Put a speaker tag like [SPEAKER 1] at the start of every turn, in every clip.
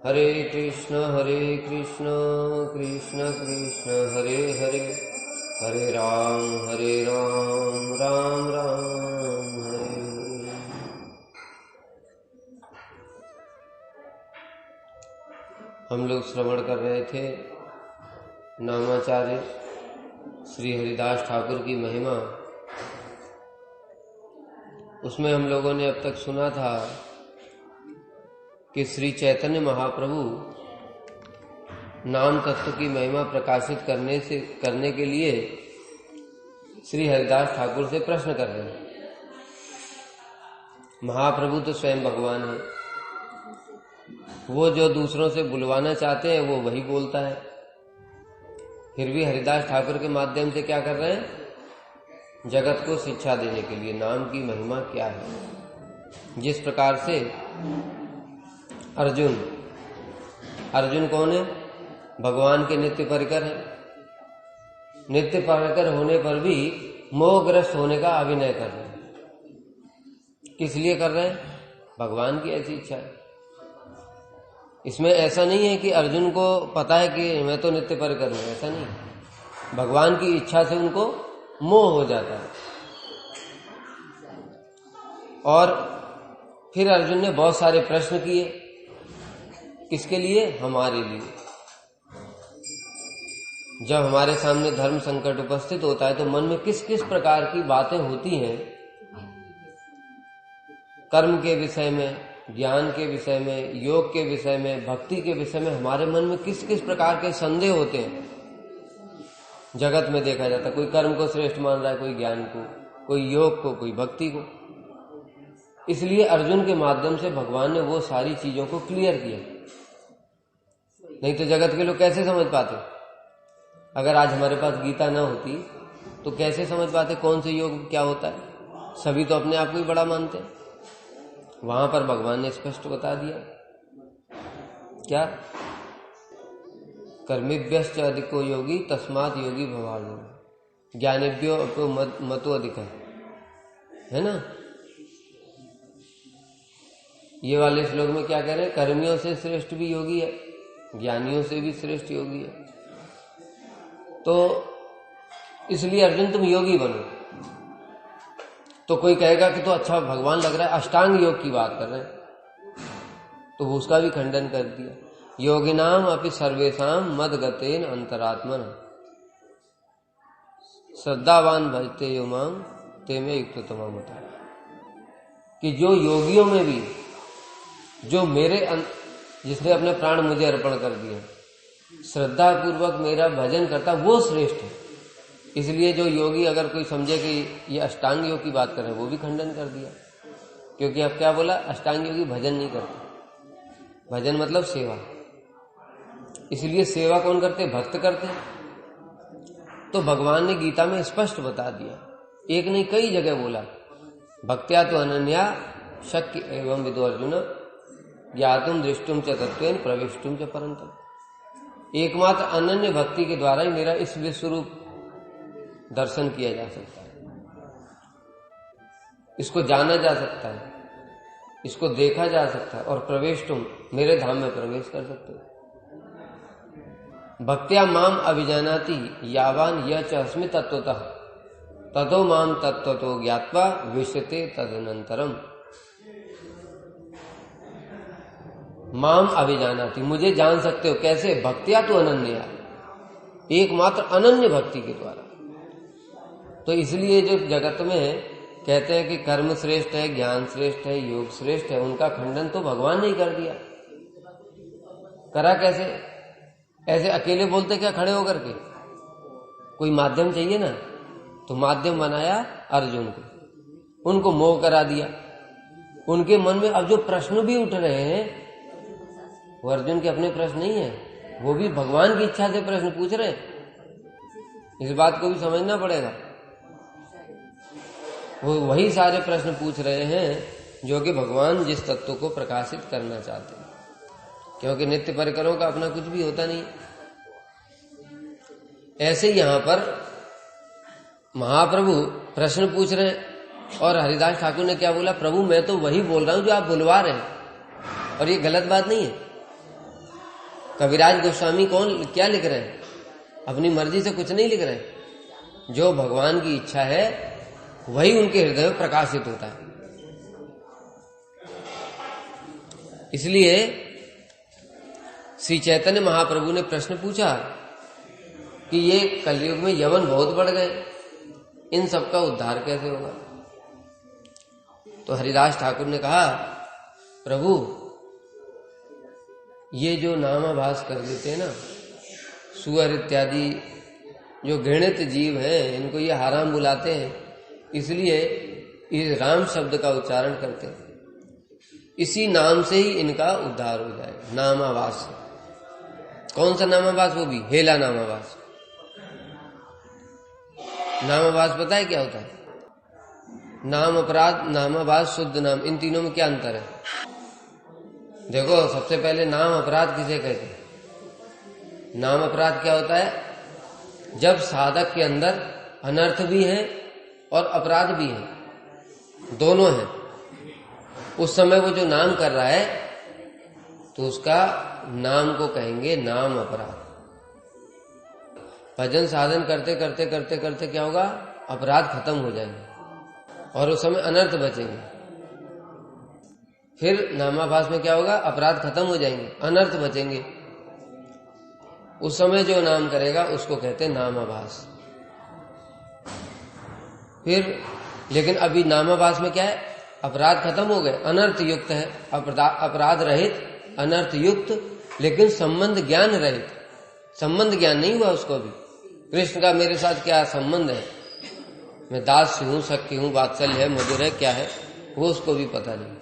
[SPEAKER 1] हरे कृष्ण कृष्ण कृष्ण हरे हरे, हरे राम राम राम हरे हरे। हम लोग श्रवण कर रहे थे नामाचार्य श्री हरिदास ठाकुर की महिमा। उसमें हम लोगों ने अब तक सुना था कि श्री चैतन्य महाप्रभु नाम तत्व की महिमा प्रकाशित करने के लिए श्री हरिदास ठाकुर से प्रश्न कर रहे हैं। महाप्रभु तो स्वयं भगवान है, वो जो दूसरों से बुलवाना चाहते हैं वो वही बोलता है। फिर भी हरिदास ठाकुर के माध्यम से क्या कर रहे हैं? जगत को शिक्षा देने के लिए नाम की महिमा क्या है। जिस प्रकार से अर्जुन कौन है? भगवान के नित्य परिकर है। नित्य परिकर होने पर भी मोहग्रस्त होने का अभिनय कर रहे हैं। किस लिए कर रहे हैं? भगवान की ऐसी इच्छा है। इसमें ऐसा नहीं है कि अर्जुन को पता है कि मैं तो नित्य परिकर हूं, ऐसा नहीं। भगवान की इच्छा से उनको मोह हो जाता है। और फिर अर्जुन ने बहुत सारे प्रश्न किए। किसके लिए? हमारे लिए। जब हमारे सामने धर्म संकट उपस्थित होता है तो मन में किस किस प्रकार की बातें होती हैं, कर्म के विषय में, ज्ञान के विषय में, योग के विषय में, भक्ति के विषय में हमारे मन में किस किस प्रकार के संदेह होते हैं। जगत में देखा जाता है कोई कर्म को श्रेष्ठ मान रहा है, कोई ज्ञान को, कोई योग को, कोई भक्ति को। इसलिए अर्जुन के माध्यम से भगवान ने वो सारी चीजों को क्लियर किया। नहीं तो जगत के लोग कैसे समझ पाते? अगर आज हमारे पास गीता ना होती तो कैसे समझ पाते कौन से योग क्या होता है? सभी तो अपने आप को ही बड़ा मानते हैं। वहां पर भगवान ने स्पष्ट बता दिया। क्या? कर्मिभ्यश्च अधिको योगी तस्मात् योगी भवार्जुन, ज्ञानिभ्यो अपो मतो अधिक है ना। ये वाले श्लोक में क्या कह रहे हैं? कर्मियों से श्रेष्ठ भी योगी है, ज्ञानियों से भी श्रेष्ठ योगी है। तो इसलिए अर्जुन तुम योगी बनो। तो कोई कहेगा कि तो अच्छा भगवान लग रहा है अष्टांग योग की बात कर रहे हैं, तो वो उसका भी खंडन कर दिया। योगिनाम अपि सर्वेषाम मद्गतेन अंतरात्मन श्रद्धावान भजते यो मां ते में युक्ततमा मता, कि जो योगियों में भी जो जिसने अपने प्राण मुझे अर्पण कर दिए, श्रद्धा पूर्वक मेरा भजन करता, वो श्रेष्ठ है। इसलिए जो योगी अगर कोई समझे कि ये अष्टांग योग की बात कर रहे हैं, वो भी खंडन कर दिया। क्योंकि अब क्या बोला? अष्टांग योगी भजन नहीं करते। भजन मतलब सेवा। इसलिए सेवा कौन करते? भक्त करते। तो भगवान ने गीता में स्पष्ट बता दिया, एक नहीं कई जगह बोला, भक्त्या तो अनन्या शक्य एवं विदो अर्जुन ज्ञातुम दृष्टुम च तत्वेन प्रविष्टुम च परंतप। एकमात्र अनन्य भक्ति के द्वारा ही मेरा इस विश्वरूप दर्शन किया जा सकता है, इसको जाना जा सकता है, इसको देखा जा सकता है, और प्रवेष्टुम मेरे धाम में प्रवेश कर सकते हो। भक्त्या माम अभिजानाति यावान य च अस्मि तत्वतः ततो माम तत्वतो ज्ञात्वा विश्यते तदनंतरम। माम अभिजानाति, मुझे जान सकते हो। कैसे? भक्त्या तो अनन्या, एकमात्र अनन्य भक्ति के द्वारा। तो इसलिए जो जगत में कहते हैं कि कर्म श्रेष्ठ है, ज्ञान श्रेष्ठ है, योग श्रेष्ठ है, उनका खंडन तो भगवान ने ही कर दिया। करा कैसे? ऐसे अकेले बोलते क्या खड़े होकर के? कोई माध्यम चाहिए ना, तो माध्यम बनाया अर्जुन को, उनको मोह करा दिया। उनके मन में अब जो प्रश्न भी उठ रहे हैं वो अर्जुन के अपने प्रश्न नहीं है, वो भी भगवान की इच्छा से प्रश्न पूछ रहे हैं। इस बात को भी समझना पड़ेगा। वो वही सारे प्रश्न पूछ रहे हैं जो कि भगवान जिस तत्व को प्रकाशित करना चाहते हैं, क्योंकि नित्य परिकरों का अपना कुछ भी होता नहीं। ऐसे यहां पर महाप्रभु प्रश्न पूछ रहे हैं और हरिदास ठाकुर ने क्या बोला? प्रभु मैं तो वही बोल रहा हूं जो आप बुलवा रहे हैं, और ये गलत बात नहीं है। कविराज गोस्वामी क्या लिख रहे हैं? अपनी मर्जी से कुछ नहीं लिख रहे। जो भगवान की इच्छा है वही उनके हृदय में प्रकाशित होता है। इसलिए श्री चैतन्य महाप्रभु ने प्रश्न पूछा कि ये कलयुग में यवन बहुत बढ़ गए, इन सबका उद्धार कैसे होगा? तो हरिदास ठाकुर ने कहा, प्रभु ये जो नामाभास कर देते हैं ना, सुअर इत्यादि जो घृणित जीव हैं, इनको ये हराम बुलाते हैं, इसलिए इस राम शब्द का उच्चारण करते हैं। इसी नाम से ही इनका उद्धार हो जाएगा, नामाभास से। कौन सा नामाभास? वो भी हेला नामाभास। नामाभास पता है क्या होता है? नाम अपराध, नामाभास, शुद्ध नाम, इन तीनों में क्या अंतर है? देखो, सबसे पहले नाम अपराध किसे कहते हैं? नाम अपराध क्या होता है? जब साधक के अंदर अनर्थ भी है और अपराध भी है, दोनों है, उस समय वो जो नाम कर रहा है तो उसका नाम को कहेंगे नाम अपराध। भजन साधन करते करते करते करते क्या होगा? अपराध खत्म हो जाएंगे और उस समय अनर्थ बचेंगे। फिर नामाभास में क्या होगा? अपराध खत्म हो जाएंगे, अनर्थ बचेंगे। उस समय जो नाम करेगा उसको कहते हैं नामाभास। फिर लेकिन अभी नामाभास में क्या है? अपराध खत्म हो गए, अनर्थ युक्त है, अपराध रहित, अनर्थ युक्त, लेकिन संबंध ज्ञान रहित। संबंध ज्ञान नहीं हुआ उसको भी। कृष्ण का मेरे साथ क्या संबंध है, मैं दास हूं, सख्य हूं, वात्सल्य है, मधुर है, क्या है, वो उसको भी पता नहीं।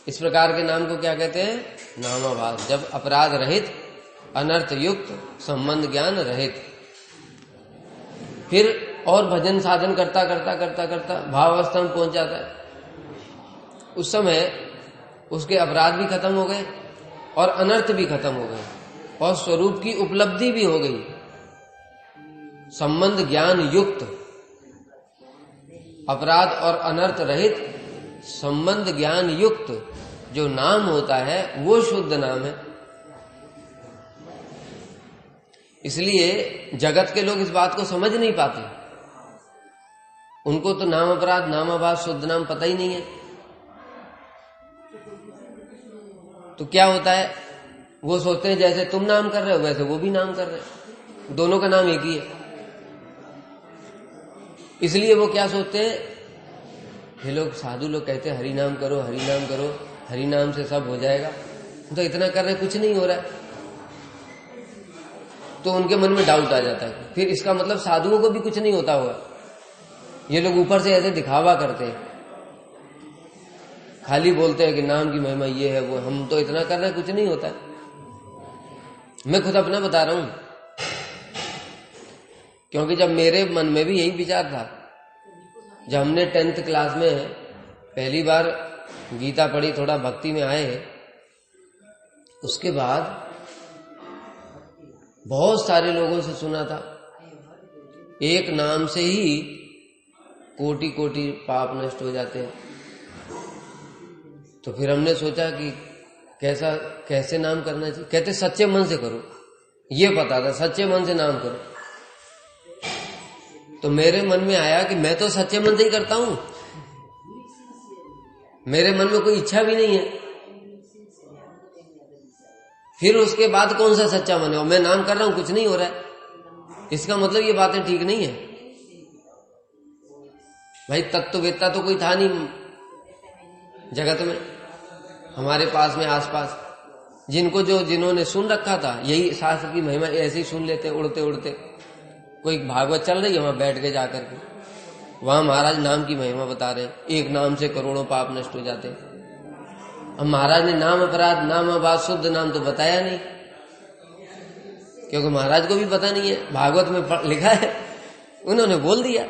[SPEAKER 1] इस प्रकार के नाम को क्या कहते हैं? नामाभास। जब अपराध रहित, अनर्थ युक्त, संबंध ज्ञान रहित। फिर और भजन साधन करता करता करता करता भावावस्था में पहुंच जाता है। उस समय उसके अपराध भी खत्म हो गए और अनर्थ भी खत्म हो गए और स्वरूप की उपलब्धि भी हो गई। संबंध ज्ञान युक्त, अपराध और अनर्थ रहित, संबंध ज्ञान युक्त जो नाम होता है वो शुद्ध नाम है। इसलिए जगत के लोग इस बात को समझ नहीं पाते। उनको तो नाम अपराध, नामाभास, शुद्ध नाम पता ही नहीं है। तो क्या होता है? वो सोचते हैं जैसे तुम नाम कर रहे हो वैसे वो भी नाम कर रहे हैं, दोनों का नाम एक ही है। इसलिए वो क्या सोचते हैं? ये लोग साधु लोग कहते हैं हरि नाम करो, हरि नाम करो, हरि नाम से सब हो जाएगा। तो इतना कर रहे, कुछ नहीं हो रहा है। तो उनके मन में डाउट आ जाता है। फिर इसका मतलब साधुओं को भी कुछ नहीं होता होगा। ये लोग ऊपर से ऐसे दिखावा करते हैं, खाली बोलते हैं कि नाम की महिमा ये है वो, हम तो इतना कर रहे हैं, कुछ नहीं होता है। मैं खुद अपना बता रहा हूं, क्योंकि जब मेरे मन में भी यही विचार था, जब हमने 10th क्लास में पहली बार गीता पढ़ी, थोड़ा भक्ति में आए, उसके बाद बहुत सारे लोगों से सुना था एक नाम से ही कोटि कोटि पाप नष्ट हो जाते हैं। तो फिर हमने सोचा कि कैसे नाम करना चाहिए। कहते सच्चे मन से करो, ये पता था, सच्चे मन से नाम करो। तो मेरे मन में आया कि मैं तो सच्चे मन से ही करता हूं, मेरे मन में कोई इच्छा भी नहीं है। फिर उसके बाद कौन सा सच्चा मन है? मैं नाम कर रहा हूं, कुछ नहीं हो रहा है, इसका मतलब ये बातें ठीक नहीं है। भाई तत्ववेत्ता तो कोई था नहीं जगत में, हमारे पास में आसपास, जिन्होंने सुन रखा था यही शास्त्र की महिमा ऐसे ही सुन लेते उड़ते उड़ते। कोई भागवत चल रही है, वहां बैठ के जाकर के वहां महाराज नाम की महिमा बता रहे, एक नाम से करोड़ों पाप नष्ट हो जाते। अब महाराज ने नाम अपराध, नामाभास, शुद्ध नाम तो बताया नहीं, क्योंकि महाराज को भी पता नहीं है, भागवत में लिखा है, उन्होंने बोल दिया।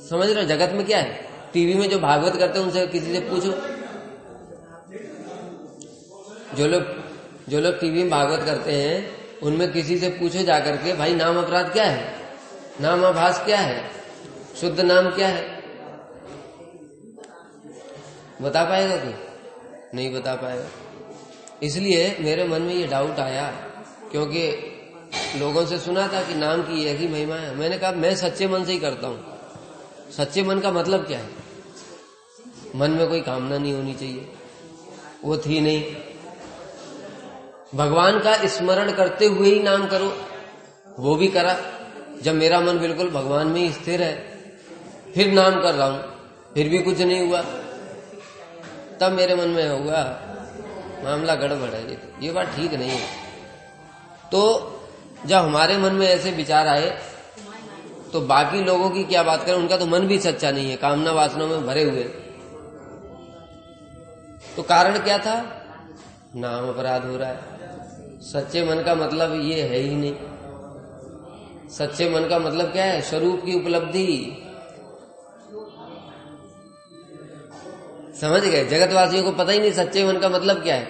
[SPEAKER 1] समझ रहे हो जगत में क्या है? टीवी में जो भागवत करते हैं उनसे किसी से पूछो, जो लोग टीवी में भागवत करते हैं उनमें किसी से पूछो जाकर के, भाई नाम अपराध क्या है, नामाभास क्या है, शुद्ध नाम क्या है? बता पाएगा कोई? नहीं बता पाएगा। इसलिए मेरे मन में ये डाउट आया, क्योंकि लोगों से सुना था कि नाम की यही महिमा है। मैंने कहा मैं सच्चे मन से ही करता हूं। सच्चे मन का मतलब क्या है? मन में कोई कामना नहीं होनी चाहिए, वो थी नहीं। भगवान का स्मरण करते हुए ही नाम करो, वो भी करा। जब मेरा मन बिल्कुल भगवान में ही स्थिर है, फिर नाम कर रहा हूं, फिर भी कुछ नहीं हुआ, तब मेरे मन में हुआ मामला गड़बड़ है, ये बात ठीक नहीं है। तो जब हमारे मन में ऐसे विचार आए तो बाकी लोगों की क्या बात करें, उनका तो मन भी सच्चा नहीं है, कामना वासना में भरे हुए। तो कारण क्या था? नाम अपराध हो रहा है। सच्चे मन का मतलब ये है ही नहीं। सच्चे मन का मतलब क्या है? स्वरूप की उपलब्धि। समझ गए? जगतवासियों को पता ही नहीं सच्चे मन का मतलब क्या है।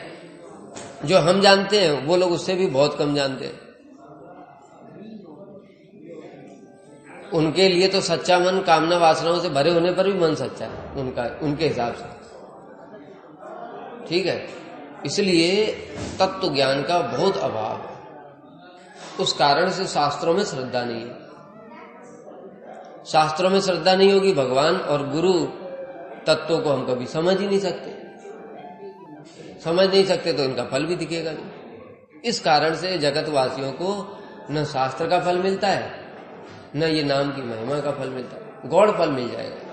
[SPEAKER 1] जो हम जानते हैं वो लोग उससे भी बहुत कम जानते हैं। उनके लिए तो सच्चा मन कामना वासनाओं से भरे होने पर भी मन सच्चा है उनके हिसाब से। ठीक है? इसलिए तत्व ज्ञान का बहुत अभाव है। उस कारण से शास्त्रों में श्रद्धा नहीं है। शास्त्रों में श्रद्धा नहीं होगी, भगवान और गुरु तत्वों को हम कभी समझ ही नहीं सकते। समझ नहीं सकते तो इनका फल भी दिखेगा नहीं। इस कारण से जगतवासियों को न शास्त्र का फल मिलता है, न ये नाम की महिमा का फल मिलता है। गौड़ फल मिल जाएगा।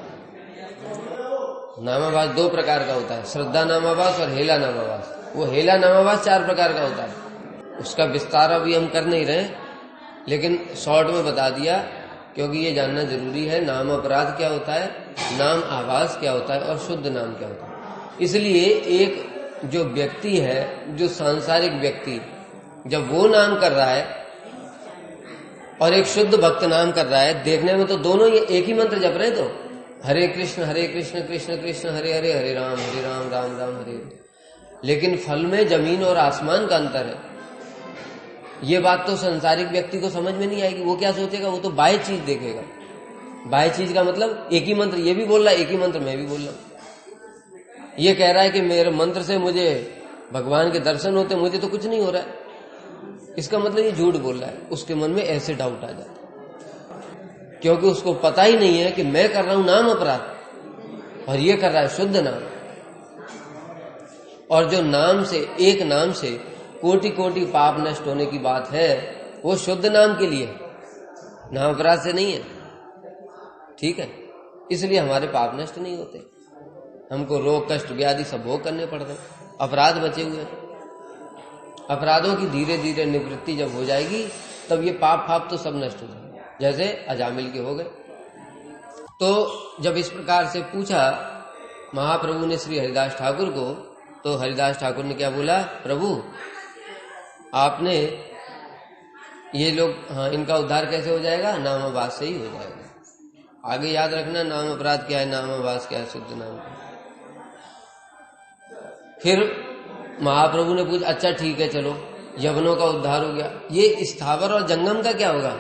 [SPEAKER 1] नामाभास दो प्रकार का होता है, श्रद्धा नामाभास और हेला नामाभास। वो हेला नामाभास 4 प्रकार का होता है। उसका विस्तार अभी हम कर नहीं रहे, लेकिन शॉर्ट में बता दिया, क्योंकि ये जानना जरूरी है। नाम अपराध क्या होता है, नाम आभास क्या होता है और शुद्ध नाम क्या होता है। इसलिए एक जो व्यक्ति है, जो सांसारिक व्यक्ति, जब वो नाम कर रहा है और एक शुद्ध भक्त नाम कर रहा है, देखने में तो दोनों ये एक ही मंत्र जप रहे हैं। तो हरे कृष्ण कृष्ण कृष्ण हरे हरे, हरे राम राम राम हरे हरे। लेकिन फल में जमीन और आसमान का अंतर है। ये बात तो संसारिक व्यक्ति को समझ में नहीं आएगी। वो क्या सोचेगा? वो तो बाह्य चीज देखेगा। बाह्य चीज का मतलब एक ही मंत्र ये भी बोल रहा है, एक ही मंत्र मैं भी बोल रहा हूं। ये कह रहा है कि मेरे मंत्र से मुझे भगवान के दर्शन होते, मुझे तो कुछ नहीं हो रहा है। इसका मतलब ये झूठ बोल रहा है। उसके मन में ऐसे डाउट आ जाता है, क्योंकि उसको पता ही नहीं है कि मैं कर रहा हूं नाम अपराध और ये कर रहा है शुद्ध नाम। और जो नाम से, एक नाम से कोटि कोटि पाप नष्ट होने की बात है, वो शुद्ध नाम के लिए, नाम अपराध से नहीं है। ठीक है? इसलिए हमारे पाप नष्ट नहीं होते। हमको रोग कष्ट व्याधि सब भोग करने पड़ रहे, अपराध बचे हुए। अपराधों की धीरे धीरे निवृत्ति जब हो जाएगी, तब ये पाप तो सब नष्ट हो जाएंगे, जैसे अजामिल के हो गए। तो जब इस प्रकार से पूछा महाप्रभु ने श्री हरिदास ठाकुर को, तो हरिदास ठाकुर ने क्या बोला? प्रभु आपने ये लोग, हाँ, इनका उद्धार कैसे हो जाएगा? नामाभास से ही हो जाएगा। आगे याद रखना, नाम अपराध क्या है, नामाभास क्या है, शुद्ध नाम। फिर महाप्रभु ने पूछा, अच्छा ठीक है, चलो यवनों का उद्धार हो गया, ये स्थावर और जंगम का क्या होगा?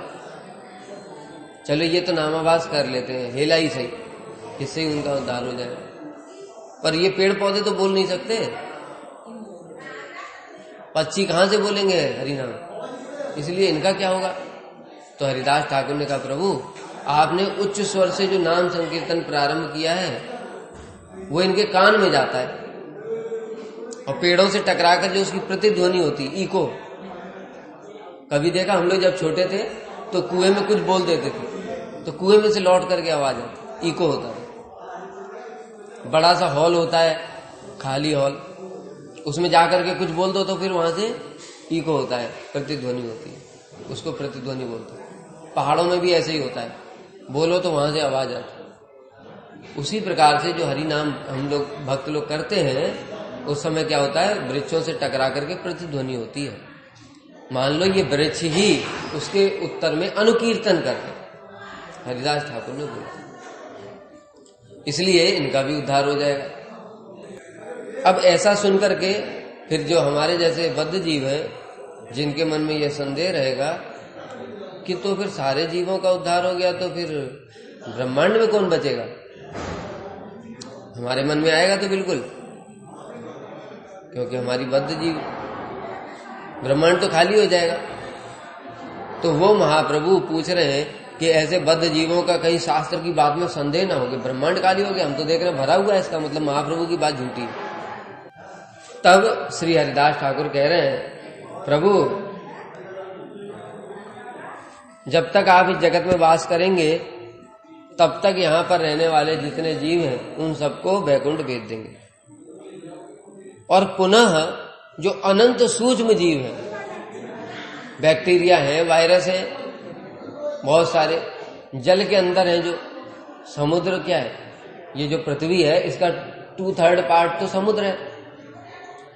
[SPEAKER 1] चलो ये तो नामाभास कर लेते हैं, हेला ही सही, इससे ही उनका उद्धार हो जाएगा। पर ये पेड़ पौधे तो बोल नहीं सकते, पक्षी कहां से बोलेंगे हरिनाम? इसलिए इनका क्या होगा? तो हरिदास ठाकुर ने कहा, प्रभु आपने उच्च स्वर से जो नाम संकीर्तन प्रारंभ किया है वो इनके कान में जाता है, और पेड़ों से टकराकर जो उसकी प्रतिध्वनि होती, इको। कभी देखा हम लोग जब छोटे थे तो कुएं में कुछ बोल देते थे तो कुएं में से लौट करके आवाज आती, इको होता था। बड़ा सा हॉल होता है, खाली हॉल, उसमें जाकर के कुछ बोल दो तो फिर वहां से इको होता है, प्रतिध्वनि होती है, उसको प्रतिध्वनि बोलते हैं। पहाड़ों में भी ऐसे ही होता है, बोलो तो वहां से आवाज आती है। उसी प्रकार से जो हरि नाम हम लोग भक्त लोग करते हैं, उस समय क्या होता है? वृक्षों से टकरा करके प्रतिध्वनि होती है। मान लो ये वृक्ष ही उसके उत्तर में अनुकीर्तन करते, हरिदास ठाकुर ने बोला, इसलिए इनका भी उद्धार हो जाएगा। अब ऐसा सुन करके फिर जो हमारे जैसे बद्ध जीव हैं, जिनके मन में यह संदेह रहेगा कि तो फिर सारे जीवों का उद्धार हो गया तो फिर ब्रह्मांड में कौन बचेगा? हमारे मन में आएगा तो बिल्कुल क्योंकि हमारी बद्ध जीव, ब्रह्मांड तो खाली हो जाएगा। तो वो महाप्रभु पूछ रहे हैं कि ऐसे बद्ध जीवों का कहीं शास्त्र की बात में संदेह ना हो कि ब्रह्मांड खाली हो गया, हम तो देख रहे हैं भरा हुआ है, इसका मतलब महाप्रभु की बात झूठी है। तब श्री हरिदास ठाकुर कह रहे हैं, प्रभु जब तक आप इस जगत में वास करेंगे तब तक यहां पर रहने वाले जितने जीव हैं उन सबको वैकुंठ भेज देंगे, और पुनः जो अनंत सूक्ष्म जीव हैं, बैक्टीरिया है, वायरस है, बहुत सारे जल के अंदर हैं, जो समुद्र क्या है, ये जो पृथ्वी है इसका 2/3 पार्ट तो समुद्र है,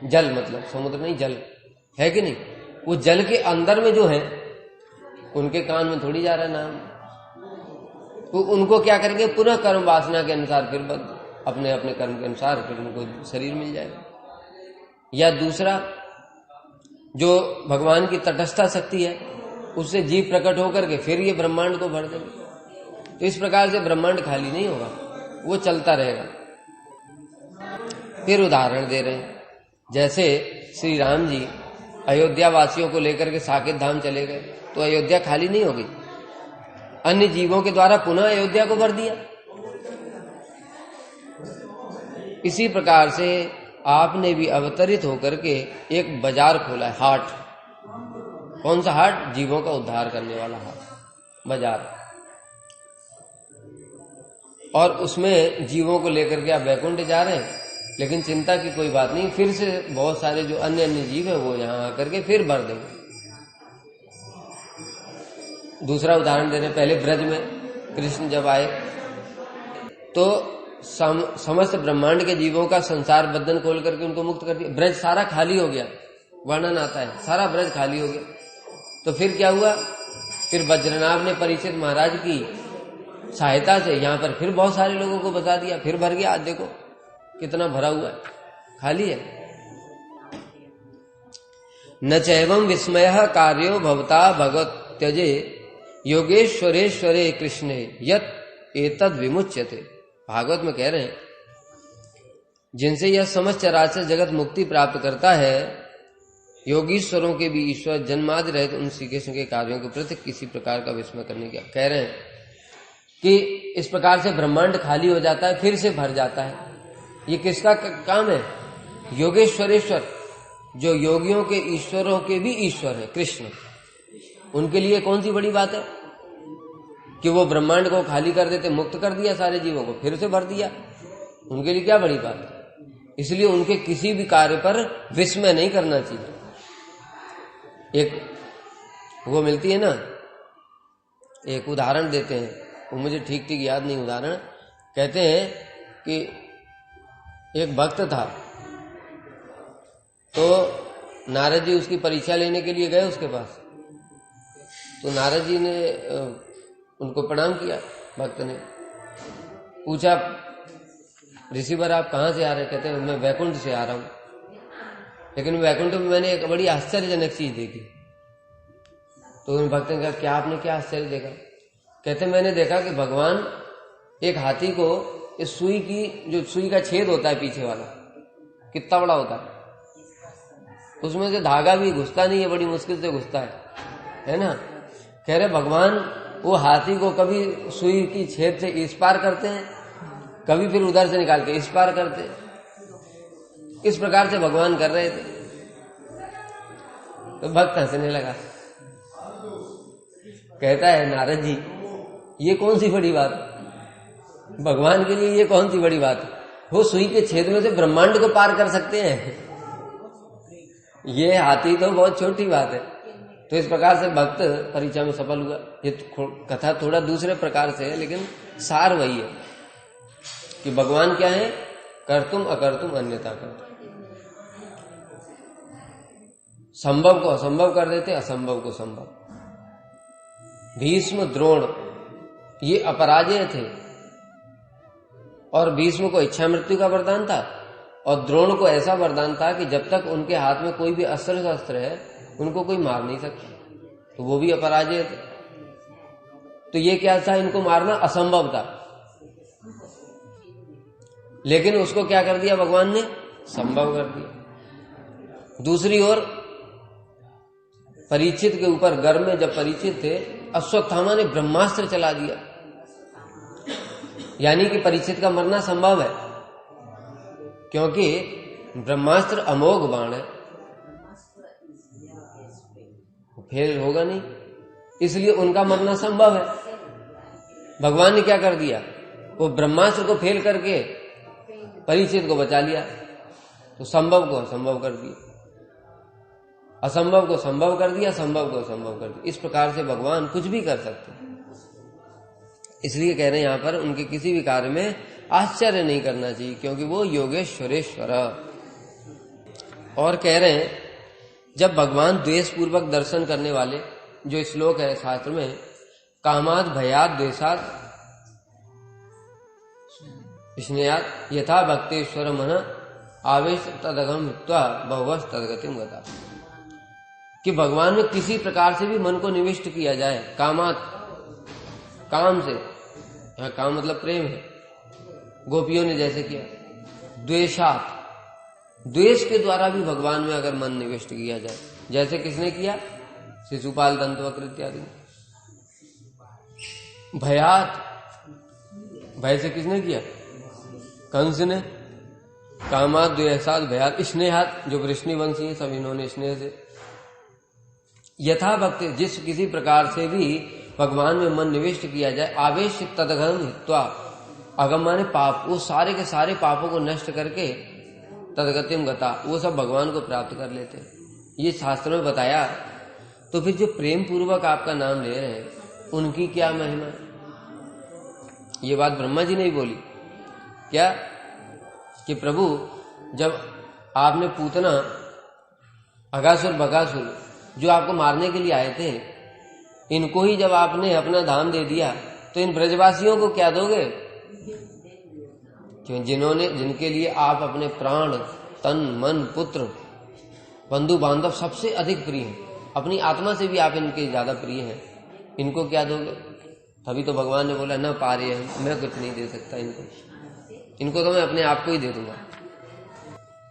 [SPEAKER 1] जल मतलब समुद्र नहीं जल है कि नहीं, वो जल के अंदर में जो है उनके कान में थोड़ी जा रहा है नाम, तो उनको क्या करेंगे, पुनः कर्म वासना के अनुसार फिर अपने अपने कर्म के अनुसार फिर उनको शरीर मिल जाएगा। या दूसरा जो भगवान की तटस्था शक्ति है उससे जीव प्रकट होकर के फिर ये ब्रह्मांड को भर देंगे। तो इस प्रकार से ब्रह्मांड खाली नहीं होगा, वो चलता रहेगा। फिर उदाहरण दे रहे हैं, जैसे श्री राम जी अयोध्या वासियों को लेकर के साकेत धाम चले गए तो अयोध्या खाली नहीं होगी, अन्य जीवों के द्वारा पुनः अयोध्या को भर दिया। इसी प्रकार से आपने भी अवतरित होकर के एक बाजार खोला है, हाट। कौन सा हाट? जीवों का उद्धार करने वाला हाट, बाजार। और उसमें जीवों को लेकर के आप वैकुंठ जा रहे हैं, लेकिन चिंता की कोई बात नहीं, फिर से बहुत सारे जो अन्य अन्य जीव है वो यहां आकर के फिर भर देंगे। दूसरा उदाहरण दे रहे, पहले ब्रज में कृष्ण जब आए तो समस्त ब्रह्मांड के जीवों का संसार बंधन खोल करके उनको मुक्त कर दिया, ब्रज सारा खाली हो गया, वर्णन आता है सारा ब्रज खाली हो गया। तो फिर क्या हुआ, फिर वज्रनाभ ने परीक्षित महाराज की सहायता से यहां पर फिर बहुत सारे लोगों को बता दिया, फिर भर गया। आज देखो कितना भरा हुआ है, खाली है। न चैवं विस्मयः कार्यो भवता भगवत त्यजे योगेश्वरेश्वरे कृष्णे यत एतद विमुच्यते। भागवत में कह रहे हैं, जिनसे यह समस्त चराचर जगत मुक्ति प्राप्त करता है, योगीश्वरों के भी ईश्वर जन्मादि रहित उन श्री कृष्ण के कार्यों के प्रति किसी प्रकार का विस्मय करने का कह रहे हैं कि इस प्रकार से ब्रह्मांड खाली हो जाता है, फिर से भर जाता है। ये किसका काम है? योगेश्वरेश्वर, जो योगियों के ईश्वरों के भी ईश्वर है कृष्ण। उनके लिए कौन सी बड़ी बात है कि वो ब्रह्मांड को खाली कर देते, मुक्त कर दिया सारे जीवों को, फिर से भर दिया। उनके लिए क्या बड़ी बात है? इसलिए उनके किसी भी कार्य पर विस्मय नहीं करना चाहिए। एक वो मिलती है ना, एक उदाहरण देते हैं, वो मुझे ठीक ठीक याद नहीं उदाहरण। कहते हैं कि एक भक्त था, तो नारद जी उसकी परीक्षा लेने के लिए गए उसके पास। तो नारद जी ने उनको प्रणाम किया, भक्त ने पूछा, ऋषिवर आप कहाँ से आ रहे? कहते हैं मैं वैकुंठ से आ रहा हूं, लेकिन वैकुंठ में मैंने एक बड़ी आश्चर्यजनक चीज देखी। तो उन भक्त ने कहा, क्या आपने क्या आश्चर्य देखा? कहते मैंने देखा कि भगवान एक हाथी को इस सुई की, जो सुई का छेद होता है पीछे वाला, कितना बड़ा होता है, उसमें से धागा भी घुसता नहीं है, बड़ी मुश्किल से घुसता है ना। कह रहे भगवान वो हाथी को कभी सुई की छेद से इस पार करते हैं, कभी फिर उधर से निकाल के इस पार करते हैं। इस प्रकार से भगवान कर रहे थे। तो भक्त हंसने लगा, कहता है नारद जी ये कौन सी बड़ी बात, भगवान के लिए ये कौन सी बड़ी बात है? वो सुई के छेद में से ब्रह्मांड को पार कर सकते हैं, ये हाथी तो बहुत छोटी बात है। तो इस प्रकार से भक्त परीक्षा में सफल हुआ। ये कथा थोड़ा दूसरे प्रकार से है, लेकिन सार वही है कि भगवान क्या है, कर्तुम अकर्तुम अन्यथा कर्तुम, संभव को असंभव कर देते, असंभव को संभव। भीष्म द्रोण ये अपराजय थे, और भीष्म को इच्छा मृत्यु का वरदान था, और द्रोण को ऐसा वरदान था कि जब तक उनके हाथ में कोई भी अस्त्र शस्त्र है उनको कोई मार नहीं सकता। तो वो भी अपराजय थे। तो ये क्या था, इनको मारना असंभव था, लेकिन उसको क्या कर दिया भगवान ने, संभव कर दिया। दूसरी ओर परीक्षित के ऊपर गर्भ में जब परीक्षित थे, अश्वत्थामा ने ब्रह्मास्त्र चला दिया, यानी कि परीक्षित का मरना संभव है, क्योंकि ब्रह्मास्त्र अमोघ बाण है, फेल होगा नहीं, इसलिए उनका मरना संभव है। भगवान ने क्या कर दिया, वो ब्रह्मास्त्र को फेल करके परीक्षित को बचा लिया, तो संभव को असंभव कर दिया, असंभव को संभव कर दिया, संभव को असंभव कर दिया। इस प्रकार से भगवान कुछ भी कर सकते हैं, इसलिए कह रहे हैं यहां पर उनके किसी भी कार्य में आश्चर्य नहीं करना चाहिए, क्योंकि वो योगेश्वरेश्वर। और कह रहे हैं जब भगवान द्वेष पूर्वक दर्शन करने वाले, जो श्लोक है शास्त्र में, कामाद भयाद द्वेषाद स्नेहात यथा भक्तेश्वर मन आवेश तदगम हित्वा बहुवश तदगतिम गता, कि भगवान में किसी प्रकार से भी मन को निविष्ट किया जाए, कामात काम से, यहां काम मतलब प्रेम है, गोपियों ने जैसे किया, द्वेषात द्वेष के द्वारा भी भगवान में अगर मन निविष्ट किया जाए, जैसे किसने किया, शिशुपाल दंतवक्र इत्यादि। भयात भय से किसने किया, कंस ने। कामात द्वेषात भयात स्नेहात, जो वृष्णिवंशी है सब इन्होंने स्नेह से। यथा भक्ति, जिस किसी प्रकार से भी भगवान में मन निविष्ट किया जाए, आवेश तदगम हित्वा, अगम माने पाप, वो सारे के सारे पापों को नष्ट करके तदगतिम गता, वो सब भगवान को प्राप्त कर लेते हैं, ये शास्त्र में बताया। तो फिर जो प्रेम पूर्वक आपका नाम ले रहे हैं, उनकी क्या महिमा है? ये बात ब्रह्मा जी ने ही बोली क्या, कि प्रभु जब आपने पूतना अगासुर बगासुर जो आपको मारने के लिए आए थे, इनको ही जब आपने अपना धाम दे दिया, तो इन ब्रजवासियों को क्या दोगे? क्यों, जिनके लिए आप अपने प्राण तन मन पुत्र बंधु बांधव सबसे अधिक प्रिय हैं, अपनी आत्मा से भी आप इनके ज्यादा प्रिय हैं, इनको क्या दोगे? तभी तो भगवान ने बोला न पारे हम, मैं कुछ नहीं दे सकता इनको तो मैं अपने आप को ही दे दूंगा।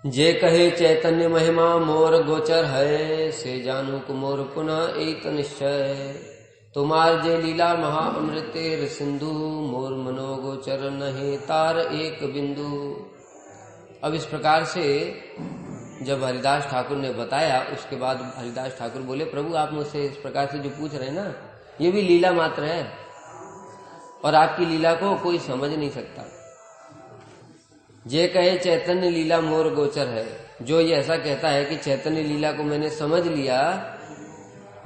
[SPEAKER 1] जे कहे चैतन्य महिमा मोर गोचर है, से जानू कुमोर पुनः एक निश्चय, तुम्हार जे लीला महा अमृतेर सिंधु, मोर मनो गोचर नहीं तार एक बिंदु। अब इस प्रकार से जब हरिदास ठाकुर ने बताया, उसके बाद हरिदास ठाकुर बोले, प्रभु आप मुझसे इस प्रकार से जो पूछ रहे हैं ना, ये भी लीला मात्र है, और आपकी लीला को कोई समझ नहीं सकता। जे कहे चैतन्य लीला मोर गोचर है, जो ये ऐसा कहता है कि चैतन्य लीला को मैंने समझ लिया,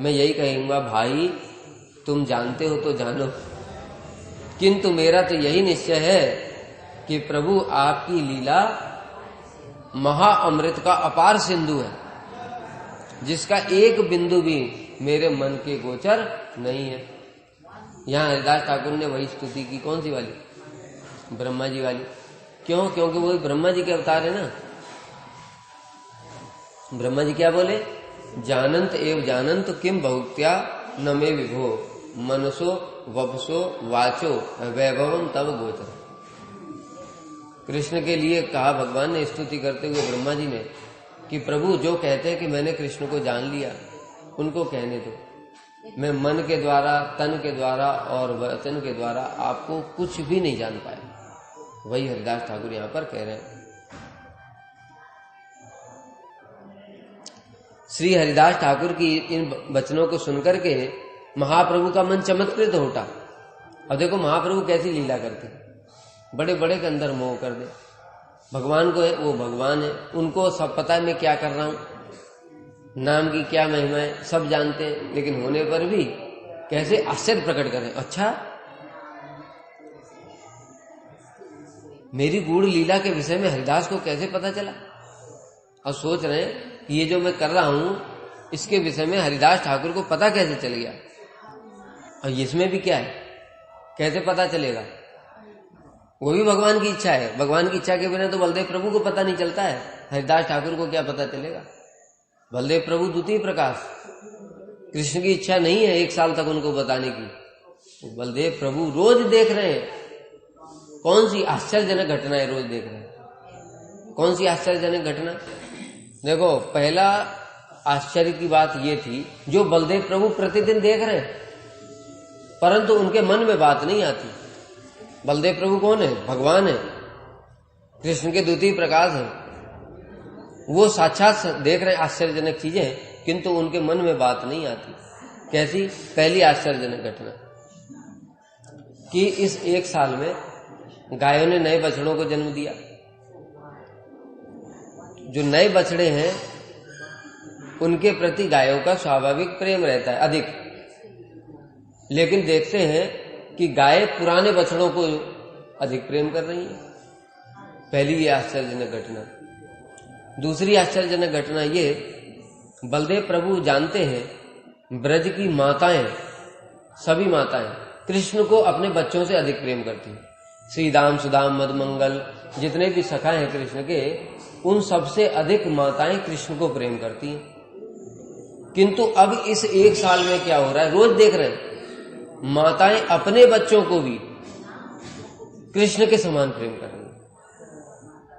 [SPEAKER 1] मैं यही कहूंगा भाई तुम जानते हो तो जानो, किंतु मेरा तो यही निश्चय है कि प्रभु आपकी लीला महा अमृत का अपार सिंधु है, जिसका एक बिंदु भी मेरे मन के गोचर नहीं है। यहां हरिदास ठाकुर ने वही स्तुति की, कौन सी वाली? ब्रह्मा जी वाली। क्यों? क्योंकि वही ब्रह्मा जी के अवतार है ना। ब्रह्मा जी क्या बोले? जानंत एव जानंत किम बहुत्या न मे विभो, मनसो वपसो वाचो वैभवम तब गोचर। कृष्ण के लिए कहा भगवान ने स्तुति करते हुए ब्रह्मा जी ने कि प्रभु जो कहते हैं कि मैंने कृष्ण को जान लिया, उनको कहने दो, मैं मन के द्वारा तन के द्वारा और वचन के द्वारा आपको कुछ भी नहीं जान पाया। वही हरिदास ठाकुर यहां पर कह रहे हैं। श्री हरिदास ठाकुर की इन वचनों को सुनकर के महाप्रभु का मन चमत्कृत होता। अब देखो महाप्रभु कैसी लीला करते, बड़े बड़े के अंदर मोह कर दे। भगवान को है, वो भगवान है, उनको सब पता है मैं क्या कर रहा हूं, नाम की क्या महिमा है, सब जानते हैं, लेकिन होने पर भी कैसे आश्चर्य प्रकट करें। अच्छा, मेरी गूढ़ लीला के विषय में हरिदास को कैसे पता चला? अब सोच रहे हैं कि ये जो मैं कर रहा हूं, इसके विषय में हरिदास ठाकुर को पता कैसे चल गया, और इसमें भी क्या है, कैसे पता चलेगा? वो भी भगवान की इच्छा है। भगवान की इच्छा के बिना तो बलदेव प्रभु को पता नहीं चलता है, हरिदास ठाकुर को क्या पता चलेगा? बलदेव प्रभु द्वितीय प्रकाश, कृष्ण की इच्छा नहीं है 1 साल तक उनको बताने की। बलदेव प्रभु रोज देख रहे हैं। कौन सी आश्चर्यजनक घटना है, रोज देख रहे हैं। कौन सी आश्चर्यजनक घटना? देखो, पहला आश्चर्य की बात ये थी, जो बलदेव प्रभु प्रतिदिन देख रहे हैं परंतु उनके मन में बात नहीं आती। बलदेव प्रभु कौन है? भगवान है, कृष्ण के द्वितीय प्रकाश है। वो साक्षात देख रहे आश्चर्यजनक चीजें, किंतु उनके मन में बात नहीं आती। कैसी? पहली आश्चर्यजनक घटना कि इस 1 साल में गायों ने नए बछड़ों को जन्म दिया। जो नए बछड़े हैं उनके प्रति गायों का स्वाभाविक प्रेम रहता है अधिक, लेकिन देखते हैं कि गायें पुराने बछड़ों को अधिक प्रेम कर रही हैं। पहली ये आश्चर्यजनक घटना। दूसरी आश्चर्यजनक घटना ये, बलदेव प्रभु जानते हैं ब्रज की माताएं, सभी माताएं कृष्ण को अपने बच्चों से अधिक प्रेम करती हैं। श्री दाम, सुदाम, मदमंगल, जितने भी सखा हैं कृष्ण के, उन सबसे अधिक माताएं कृष्ण को प्रेम करती हैं। किंतु अब इस 1 साल में क्या हो रहा है? रोज देख रहे हैं माताएं अपने बच्चों को भी कृष्ण के समान प्रेम कर रही है।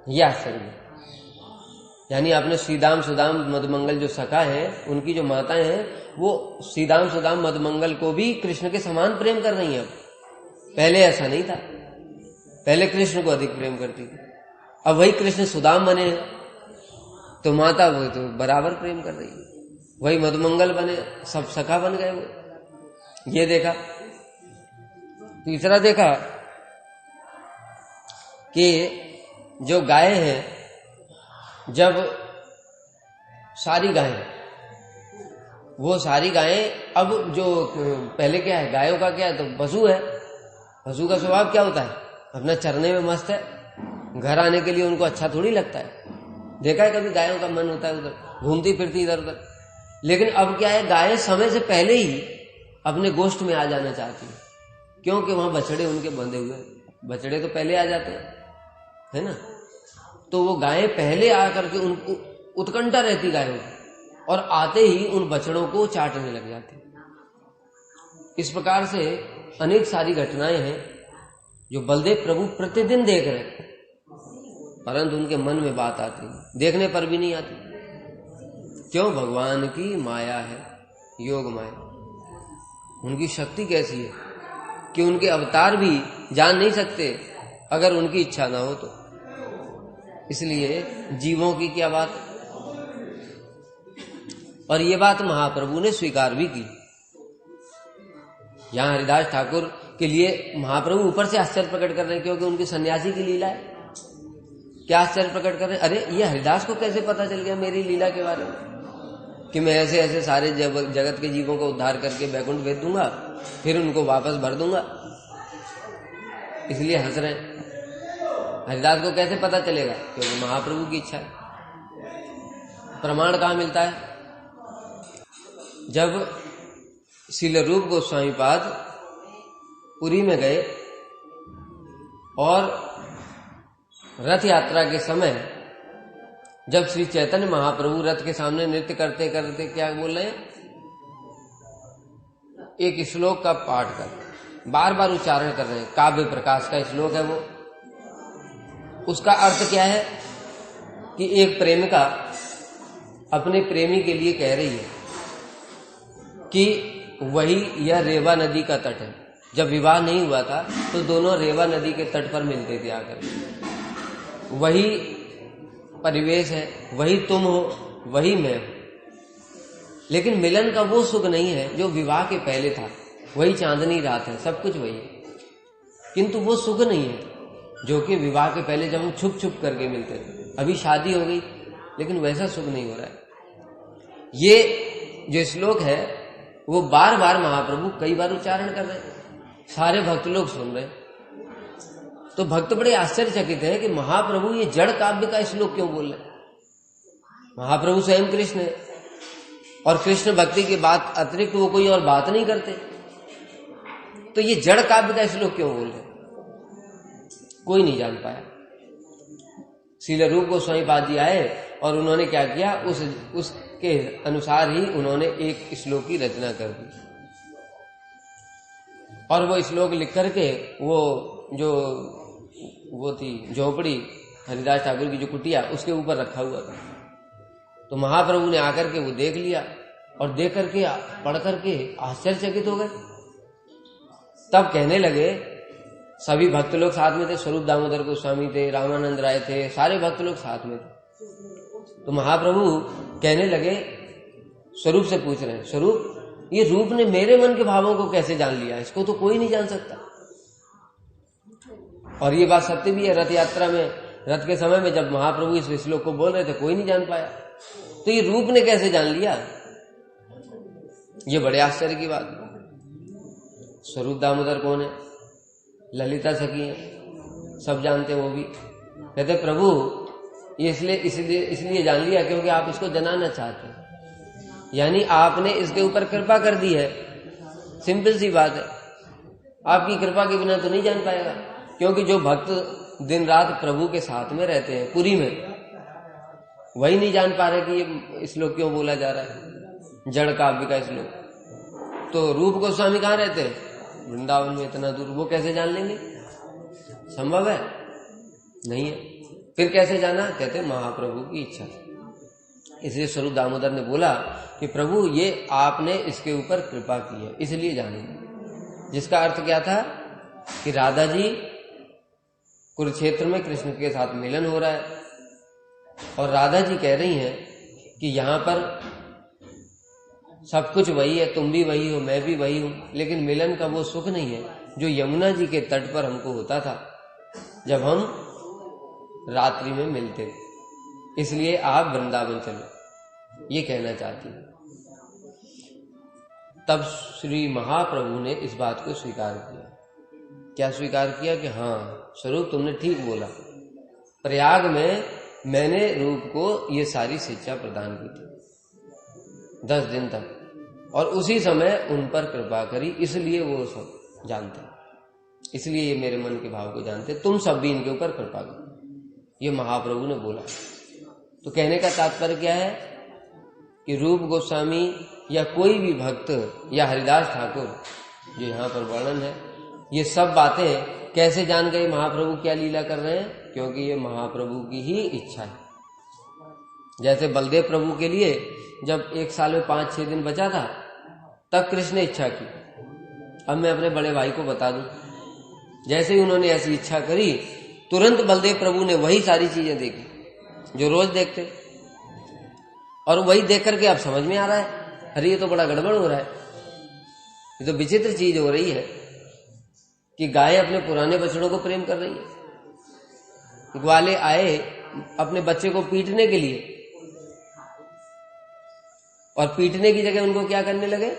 [SPEAKER 1] यह आश्चर्य है। यानी आपने श्रीदाम, सुदाम, मदमंगल जो सखा है, उनकी जो माताएं हैं, वो श्रीदाम, सुदाम, मदमंगल को भी कृष्ण के समान प्रेम कर रही हैं। अब पहले ऐसा नहीं था, पहले कृष्ण को अधिक प्रेम करती थी। अब वही कृष्ण सुदाम बने हैं तो माता वो तो बराबर प्रेम कर रही है। वही मदमंगल बने, सब सखा बन गए वो। ये देखा। तीसरा देखा कि जो गायें हैं, जब सारी गायें, वो सारी गायें, अब जो पहले क्या है, गायों का क्या है, तो पशु है। पशु का स्वभाव क्या होता है? अपना चरने में मस्त है, घर आने के लिए उनको अच्छा थोड़ी लगता है। देखा है कभी गायों का मन होता है उधर घूमती फिरती इधर उधर। लेकिन अब क्या है, गायें समय से पहले ही अपने गोष्ठ में आ जाना चाहती है, क्योंकि वहां बछड़े उनके बंधे हुए हैं। बछड़े तो पहले आ जाते हैं, है ना। तो वो गायें पहले आकर के उनको उत्कंठा रहती गायों की, और आते ही उन बछड़ों को चाटने लग जाती। इस प्रकार से अनेक सारी घटनाएं हैं जो बलदेव प्रभु प्रतिदिन देख रहे हैं, परंतु उनके मन में बात आती है, देखने पर भी नहीं आती। क्यों? भगवान की माया है, योग माया। उनकी शक्ति कैसी है कि उनके अवतार भी जान नहीं सकते अगर उनकी इच्छा ना हो तो। इसलिए जीवों की क्या बात। और ये बात महाप्रभु ने स्वीकार भी की। यहां हरिदास ठाकुर के लिए महाप्रभु ऊपर से आश्चर्य प्रकट कर रहे हैं, क्योंकि उनकी सन्यासी की लीला है। क्या आश्चर्य प्रकट कर रहे हैं? अरे ये हरिदास को कैसे पता चल गया मेरी लीला के बारे में, कि मैं ऐसे ऐसे सारे जगत के जीवों को उद्धार करके बैकुंठ भेज दूंगा, फिर उनको वापस भर दूंगा। इसलिए हंस रहे हैं। हरिदास को कैसे पता चलेगा? क्योंकि महाप्रभु की इच्छा है। प्रमाण कहां मिलता है? जब श्रील रूप गोस्वामी पाद पुरी में गए और रथ यात्रा के समय जब श्री चैतन्य महाप्रभु रथ के सामने नृत्य करते करते क्या बोल रहे हैं, एक श्लोक का पाठ कर बार बार उच्चारण कर रहे हैं। काव्य प्रकाश का श्लोक है वो। उसका अर्थ क्या है कि एक प्रेमिका अपने प्रेमी के लिए कह रही है कि वही यह रेवा नदी का तट है। जब विवाह नहीं हुआ था तो दोनों रेवा नदी के तट पर मिलते थे आकर। वही परिवेश है, वही तुम हो, वही मैं हूं। लेकिन मिलन का वो सुख नहीं है जो विवाह के पहले था। वही चांदनी रात है, सब कुछ वही है, किंतु वो सुख नहीं है जो कि विवाह के पहले जब हम छुप छुप करके मिलते थे। अभी शादी हो गई लेकिन वैसा सुख नहीं हो रहा है। ये जो श्लोक है वो बार बार महाप्रभु कई बार उच्चारण कर रहे हैं, सारे भक्त लोग सुन रहे हैं। तो भक्त बड़े आश्चर्यचकित है कि महाप्रभु ये जड़ काव्य का श्लोक क्यों बोल रहे। महाप्रभु स्वयं कृष्ण है और कृष्ण भक्ति की बात अतिरिक्त वो कोई और बात नहीं करते, तो ये जड़ काव्य का श्लोक क्यों बोल रहे, कोई नहीं जान पाया। श्रील रूप गोस्वामी पाद जी आए और उन्होंने क्या किया, उसके अनुसार ही उन्होंने एक श्लोक की रचना कर दी और वो श्लोक लिख करके वो थी झोपड़ी, हरिदास ठाकुर की जो कुटिया, उसके ऊपर रखा हुआ था। तो महाप्रभु ने आकर के वो देख लिया और देख करके पढ़ करके आश्चर्यचकित हो गए। तब कहने लगे, सभी भक्त लोग साथ में थे, स्वरूप दामोदर गोस्वामी थे, रामानंद राय थे, सारे भक्त लोग साथ में थे। तो महाप्रभु कहने लगे, स्वरूप से पूछ रहे हैं, स्वरूप ये रूप ने मेरे मन के भावों को कैसे जान लिया? इसको तो कोई नहीं जान सकता। और ये बात सत्य भी है। रथ यात्रा में, रथ के समय में जब महाप्रभु इस श्लोक को बोल रहे थे, कोई नहीं जान पाया, तो ये रूप ने कैसे जान लिया? ये बड़े आश्चर्य की बात। स्वरूप दामोदर कौन है? ललिता सखी है, सब जानते हैं वो भी। कहते प्रभु ये इसलिए जान लिया क्योंकि आप इसको जनाना चाहते हैं, यानी आपने इसके ऊपर कृपा कर दी है। सिंपल सी बात है, आपकी कृपा के बिना तो नहीं जान पाएगा। क्योंकि जो भक्त दिन रात प्रभु के साथ में रहते हैं पुरी में, वही नहीं जान पा रहे कि ये श्लोक क्यों बोला जा रहा है, जड़ काव्य का श्लोक। तो रूप गोस्वामी कहाँ रहते हैं? वृंदावन में, इतना दूर, वो कैसे जान लेंगे? संभव है? नहीं है। फिर कैसे जाना? कहते महाप्रभु की इच्छा। इसलिए स्वरूप दामोदर ने बोला कि प्रभु ये आपने इसके ऊपर कृपा की है, इसलिए जानेंगे। जिसका अर्थ क्या था कि राधा जी कुरुक्षेत्र में कृष्ण के साथ मिलन हो रहा है और राधा जी कह रही हैं कि यहां पर सब कुछ वही है, तुम भी वही हो, मैं भी वही हूं, लेकिन मिलन का वो सुख नहीं है जो यमुना जी के तट पर हमको होता था जब हम रात्रि में मिलते थे। इसलिए आप वृंदावन चलो, ये कहना चाहती हूं। तब श्री महाप्रभु ने इस बात को स्वीकार किया। क्या स्वीकार किया? कि हाँ स्वरूप तुमने ठीक बोला, प्रयाग में मैंने रूप को ये सारी शिक्षा प्रदान की थी 10 दिन तक, और उसी समय उन पर कृपा करी, इसलिए वो सब जानते, इसलिए ये मेरे मन के भाव को जानते, तुम सब भी इनके ऊपर कृपा करो, ये महाप्रभु ने बोला। तो कहने का तात्पर्य क्या है कि रूप गोस्वामी या कोई भी भक्त या हरिदास ठाकुर जो यहाँ पर वर्णन है, ये सब बातें कैसे जान गए महाप्रभु क्या लीला कर रहे हैं? क्योंकि ये महाप्रभु की ही इच्छा है। जैसे बलदेव प्रभु के लिए जब 1 साल में 5-6 दिन बचा था, तब कृष्ण ने इच्छा की, अब मैं अपने बड़े भाई को बता दूं। जैसे ही उन्होंने ऐसी इच्छा करी, तुरंत बलदेव प्रभु ने वही सारी चीजें देखी जो रोज देखते, और वही देख करके अब समझ में आ रहा है, अरे ये तो बड़ा गड़बड़ हो रहा है, ये तो विचित्र चीज हो रही है कि गाय अपने पुराने बछड़ों को प्रेम कर रही है। ग्वाले आए अपने बच्चे को पीटने के लिए, और पीटने की जगह उनको क्या करने लगे?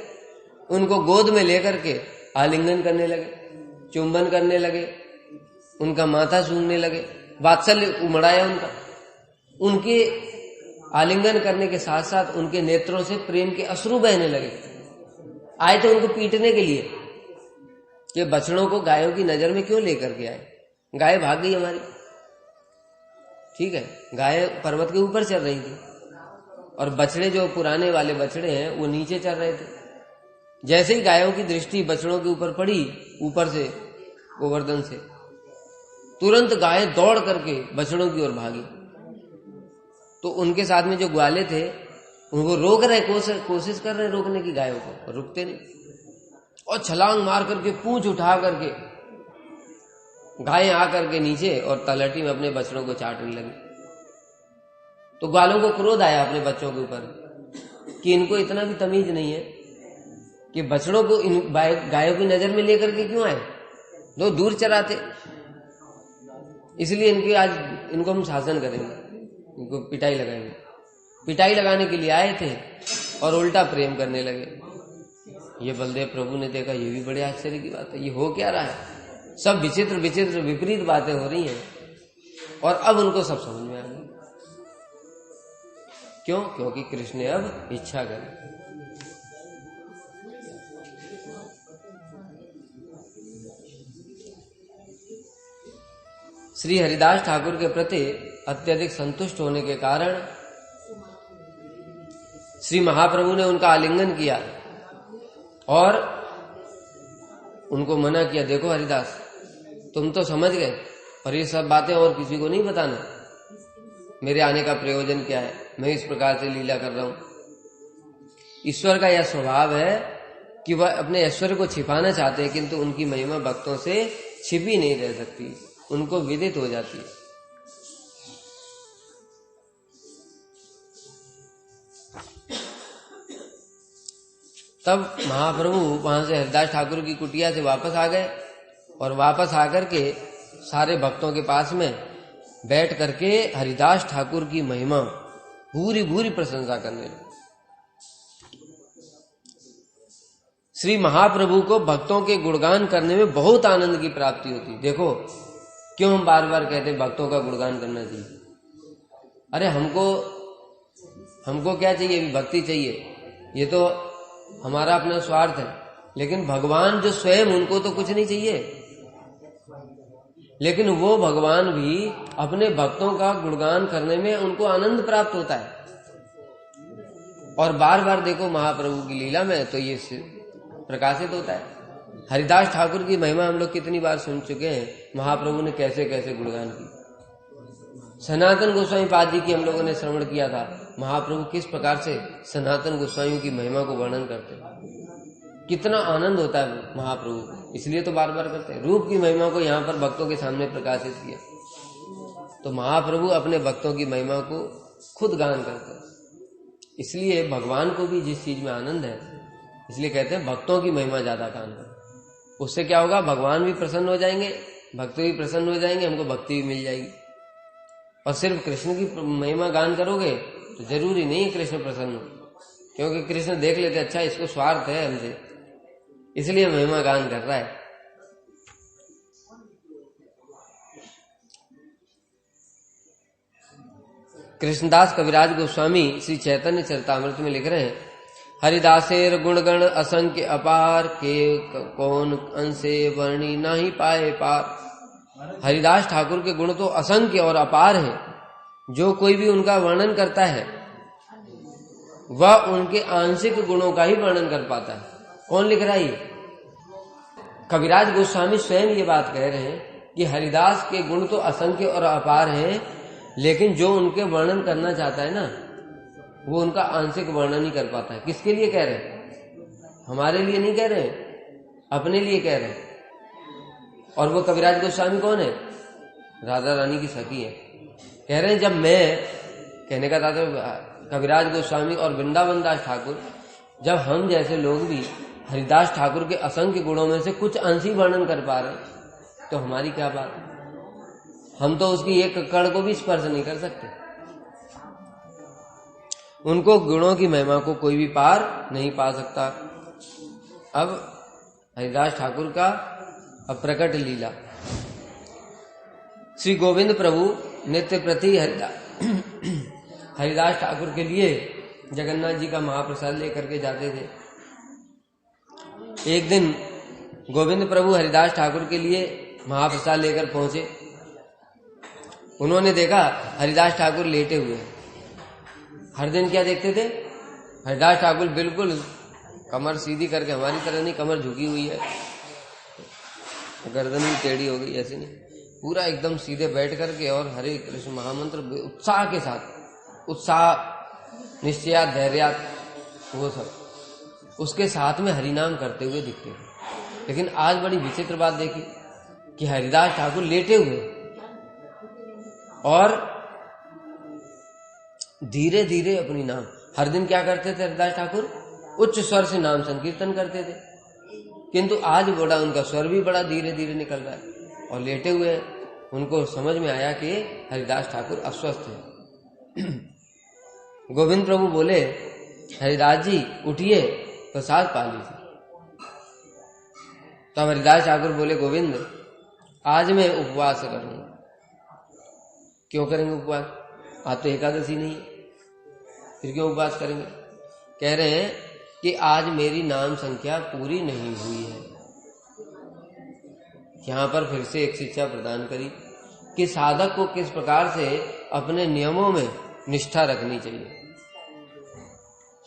[SPEAKER 1] उनको गोद में लेकर के आलिंगन करने लगे, चुंबन करने लगे, उनका माथा सूंघने लगे, वात्सल्य उमड़ाया उनका। उनके आलिंगन करने के साथ साथ उनके नेत्रों से प्रेम के अश्रु बहने लगे। आए थे उनको पीटने के लिए, कि बछड़ों को गायों की नजर में क्यों लेकर के आए? गाय भाग गई हमारी, ठीक है, गाय पर्वत के ऊपर चल रही थी और बछड़े जो पुराने वाले बछड़े हैं वो नीचे चल रहे थे। जैसे ही गायों की दृष्टि बछड़ों के ऊपर पड़ी, ऊपर से गोवर्धन से, तुरंत गाय दौड़ करके बछड़ों की ओर भागी। तो उनके साथ में जो ग्वाले थे उनको रोक रहे, कोशिश कर रहे रोकने की गायों को, रुकते नहीं, और छलांग मार करके पूंछ उठा करके गायें आकर के नीचे और तलहटी में अपने बछड़ों को चाटने लगी। तो ग्वालों को क्रोध आया अपने बच्चों के ऊपर कि इनको इतना भी तमीज नहीं है कि बछड़ों को इन गायों की नजर में लेकर के क्यों आए, दो दूर चराते। इसलिए इनको हम शासन करेंगे, इनको पिटाई लगाएंगे। पिटाई लगाने के लिए आए थे और उल्टा प्रेम करने लगे। ये बलदेव प्रभु ने देखा, ये भी बड़े आश्चर्य की बात है, ये हो क्या रहा है? सब विचित्र विचित्र विपरीत बातें हो रही हैं, और अब उनको सब समझ में आ गया। क्यों? क्योंकि कृष्ण ने अब इच्छा करी। श्री हरिदास ठाकुर के प्रति अत्यधिक संतुष्ट होने के कारण श्री महाप्रभु ने उनका आलिंगन किया और उनको मना किया, देखो हरिदास तुम तो समझ गए, और ये सब बातें और किसी को नहीं बताना, मेरे आने का प्रयोजन क्या है। मैं इस प्रकार से लीला कर रहा हूं। ईश्वर का यह स्वभाव है कि वह अपने ऐश्वर्य को छिपाना चाहते हैं, किंतु उनकी महिमा भक्तों से छिपी नहीं रह सकती, उनको विदित हो जाती है। तब महाप्रभु वहां से हरिदास ठाकुर की कुटिया से वापस आ गए और वापस आकर के सारे भक्तों के पास में बैठ करके हरिदास ठाकुर की महिमा पूरी पूरी प्रशंसा करने लगे। श्री महाप्रभु को भक्तों के गुणगान करने में बहुत आनंद की प्राप्ति होती। देखो क्यों हम बार बार कहते हैं भक्तों का गुणगान करना चाहिए। अरे हमको क्या चाहिए? भी भक्ति चाहिए, ये तो हमारा अपना स्वार्थ है, लेकिन भगवान जो स्वयं, उनको तो कुछ नहीं चाहिए, लेकिन वो भगवान भी अपने भक्तों का गुणगान करने में उनको आनंद प्राप्त होता है। और बार बार देखो महाप्रभु की लीला में तो ये प्रकाशित होता है। हरिदास ठाकुर की महिमा हम लोग कितनी बार सुन चुके हैं, महाप्रभु ने कैसे कैसे गुणगान की। सनातन गोस्वामी पाद जी की हम लोगों ने श्रवण किया था, महाप्रभु किस प्रकार से सनातन गोस्वामी की महिमा को वर्णन करते हैं, कितना आनंद होता है महाप्रभु को, इसलिए तो बार बार करते हैं। रूप की महिमा को यहाँ पर भक्तों के सामने प्रकाशित किया, तो महाप्रभु अपने भक्तों की महिमा को खुद गान करते हैं। इसलिए भगवान को भी जिस चीज में आनंद है, इसलिए कहते हैं भक्तों की महिमा ज्यादा गान करो। उससे क्या होगा? भगवान भी प्रसन्न हो जाएंगे, भक्त भी प्रसन्न हो जाएंगे, हमको भक्ति भी मिल जाएगी। और सिर्फ कृष्ण की महिमा गान करोगे तो जरूरी नहीं है कृष्ण प्रसन्न हो, क्योंकि कृष्ण देख लेते अच्छा इसको स्वार्थ है हमसे, इसलिए महिमा गान कर रहा है। कृष्णदास कविराज गोस्वामी श्री चैतन्य चरितामृत में लिख रहे हैं, हरिदासेर गुणगण असंख्य अपार, के कौन अंशे वर्णी नहीं पाए पार। हरिदास ठाकुर के गुण तो असंख्य और अपार हैं, जो कोई भी उनका वर्णन करता है वह उनके आंशिक गुणों का ही वर्णन कर पाता है। कौन लिख रहा है ये? कविराज गोस्वामी स्वयं ये बात कह रहे हैं कि हरिदास के गुण तो असंख्य और अपार हैं, लेकिन जो उनके वर्णन करना चाहता है ना, वो उनका आंशिक वर्णन ही कर पाता है। किसके लिए कह रहे हैं? हमारे लिए नहीं कह रहे हैं, अपने लिए कह रहे हैं। और वो कविराज गोस्वामी कौन है? राधा रानी की सखी है। कह रहे हैं जब मैं, कहने का तात्पर्य कविराज गोस्वामी और वृंदावन दास ठाकुर, जब हम जैसे लोग भी हरिदास ठाकुर के असंख्य गुणों में से कुछ अंश ही वर्णन कर पा रहे हैं, तो हमारी क्या बात है? हम तो उसकी एक कण को भी स्पर्श नहीं कर सकते। उनको गुणों की महिमा को कोई भी पार नहीं पा सकता। अब हरिदास ठाकुर का अप्रकट लीला। श्री गोविंद प्रभु नित्य प्रति हरिदास ठाकुर के लिए जगन्नाथ जी का महाप्रसाद लेकर के जाते थे। एक दिन गोविंद प्रभु हरिदास ठाकुर के लिए महाप्रसाद लेकर पहुंचे। उन्होंने देखा हरिदास ठाकुर लेटे हुए हैं। हर दिन क्या देखते थे? हरिदास ठाकुर बिल्कुल कमर सीधी करके, हमारी तरह नहीं कमर झुकी हुई है, गर्दन भी टेढ़ी हो गई, ऐसे नहीं, पूरा एकदम सीधे बैठ करके और हरे कृष्ण महामंत्र उत्साह के साथ, उत्साह निश्चयात धैर्यात, वो सब उसके साथ में हरिनाम करते हुए दिखते थे। लेकिन आज बड़ी विचित्र बात देखी कि हरिदास ठाकुर लेटे हुए और धीरे धीरे अपनी नाम, हर दिन क्या करते थे हरिदास ठाकुर? उच्च स्वर से नाम संकीर्तन करते थे, किंतु आज बड़ा उनका स्वर भी बड़ा धीरे धीरे निकल रहा है और लेटे हुए। उनको समझ में आया कि हरिदास ठाकुर अस्वस्थ है। गोविंद प्रभु बोले, हरिदास जी उठिए, प्रसाद पा लीजिए। तब हरिदास ठाकुर बोले, गोविंद आज मैं उपवास करूंगा। क्यों करेंगे उपवास? आज तो एकादशी नहीं है, फिर क्यों उपवास करेंगे? कह रहे हैं कि आज मेरी नाम संख्या पूरी नहीं हुई है। यहां पर फिर से एक शिक्षा प्रदान करी कि साधक को किस प्रकार से अपने नियमों में निष्ठा रखनी चाहिए।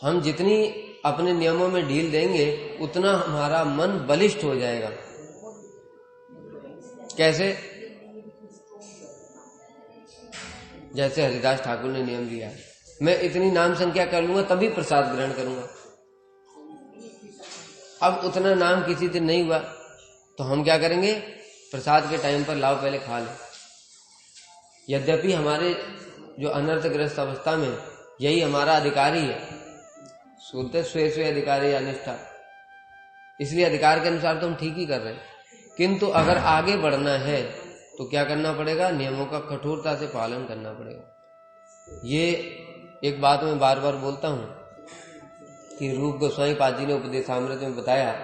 [SPEAKER 1] हम जितनी अपने नियमों में ढील देंगे उतना हमारा मन बलिष्ठ हो जाएगा। कैसे? जैसे हरिदास ठाकुर ने नियम लिया है मैं इतनी नाम संख्या कर लूंगा तभी प्रसाद ग्रहण करूंगा। अब उतना नाम किसी दिन नहीं हुआ तो हम क्या करेंगे, प्रसाद के टाइम पर लाओ पहले खा ले। यद्यपि हमारे जो अनर्थग्रस्त अवस्था में यही हमारा अधिकारी है, सुनते स्वे स्वे अधिकारी या निष्ठा, इसलिए अधिकार के अनुसार तो हम ठीक ही कर रहे हैं। किंतु अगर आगे बढ़ना है तो क्या करना पड़ेगा, नियमों का कठोरता से पालन करना पड़ेगा। ये एक बात मैं बार बार बोलता हूं कि रूप गोस्वामी पाद जी ने उपदेशामृत में बताया,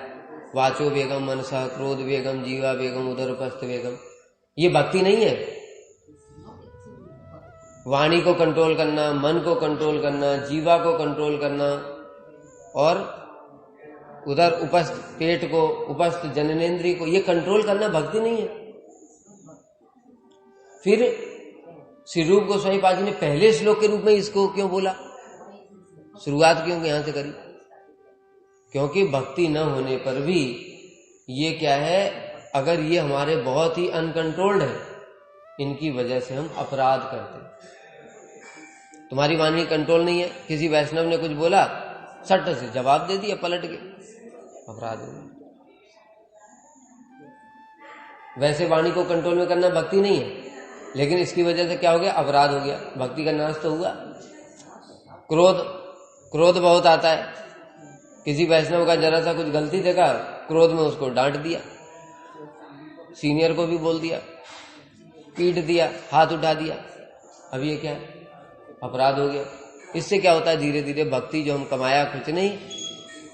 [SPEAKER 1] वाचो वेगम मनसा क्रोध वेगम जीवा वेगम उदरपस्थ वेगम। ये भक्ति नहीं है। वाणी को कंट्रोल करना, मन को कंट्रोल करना, जीवा को कंट्रोल करना और उधर उपस्थ पेट को, उपस्थ जननेन्द्रिय को, ये कंट्रोल करना भक्ति नहीं है। फिर श्री रूप गोस्वामी पाद जी ने पहले श्लोक के रूप में इसको क्यों बोला, शुरुआत क्यों यहां से करी? क्योंकि भक्ति न होने पर भी ये क्या है, अगर ये हमारे बहुत ही अनकंट्रोल्ड है, इनकी वजह से हम अपराध करते हैं। तुम्हारी वाणी कंट्रोल नहीं है, किसी वैष्णव ने कुछ बोला, सट से जवाब दे दिया पलट के, अपराध हो गया। वैसे वाणी को कंट्रोल में करना भक्ति नहीं है, लेकिन इसकी वजह से क्या हो गया, अपराध हो गया, भक्ति का नाश तो हुआ। क्रोध बहुत आता है, किसी वैष्णव का जरा सा कुछ गलती देखा, क्रोध में उसको डांट दिया, सीनियर को भी बोल दिया, पीट दिया, हाथ उठा दिया। अब ये क्या है, अपराध हो गया। इससे क्या होता है, धीरे धीरे भक्ति जो हम कमाया कुछ नहीं,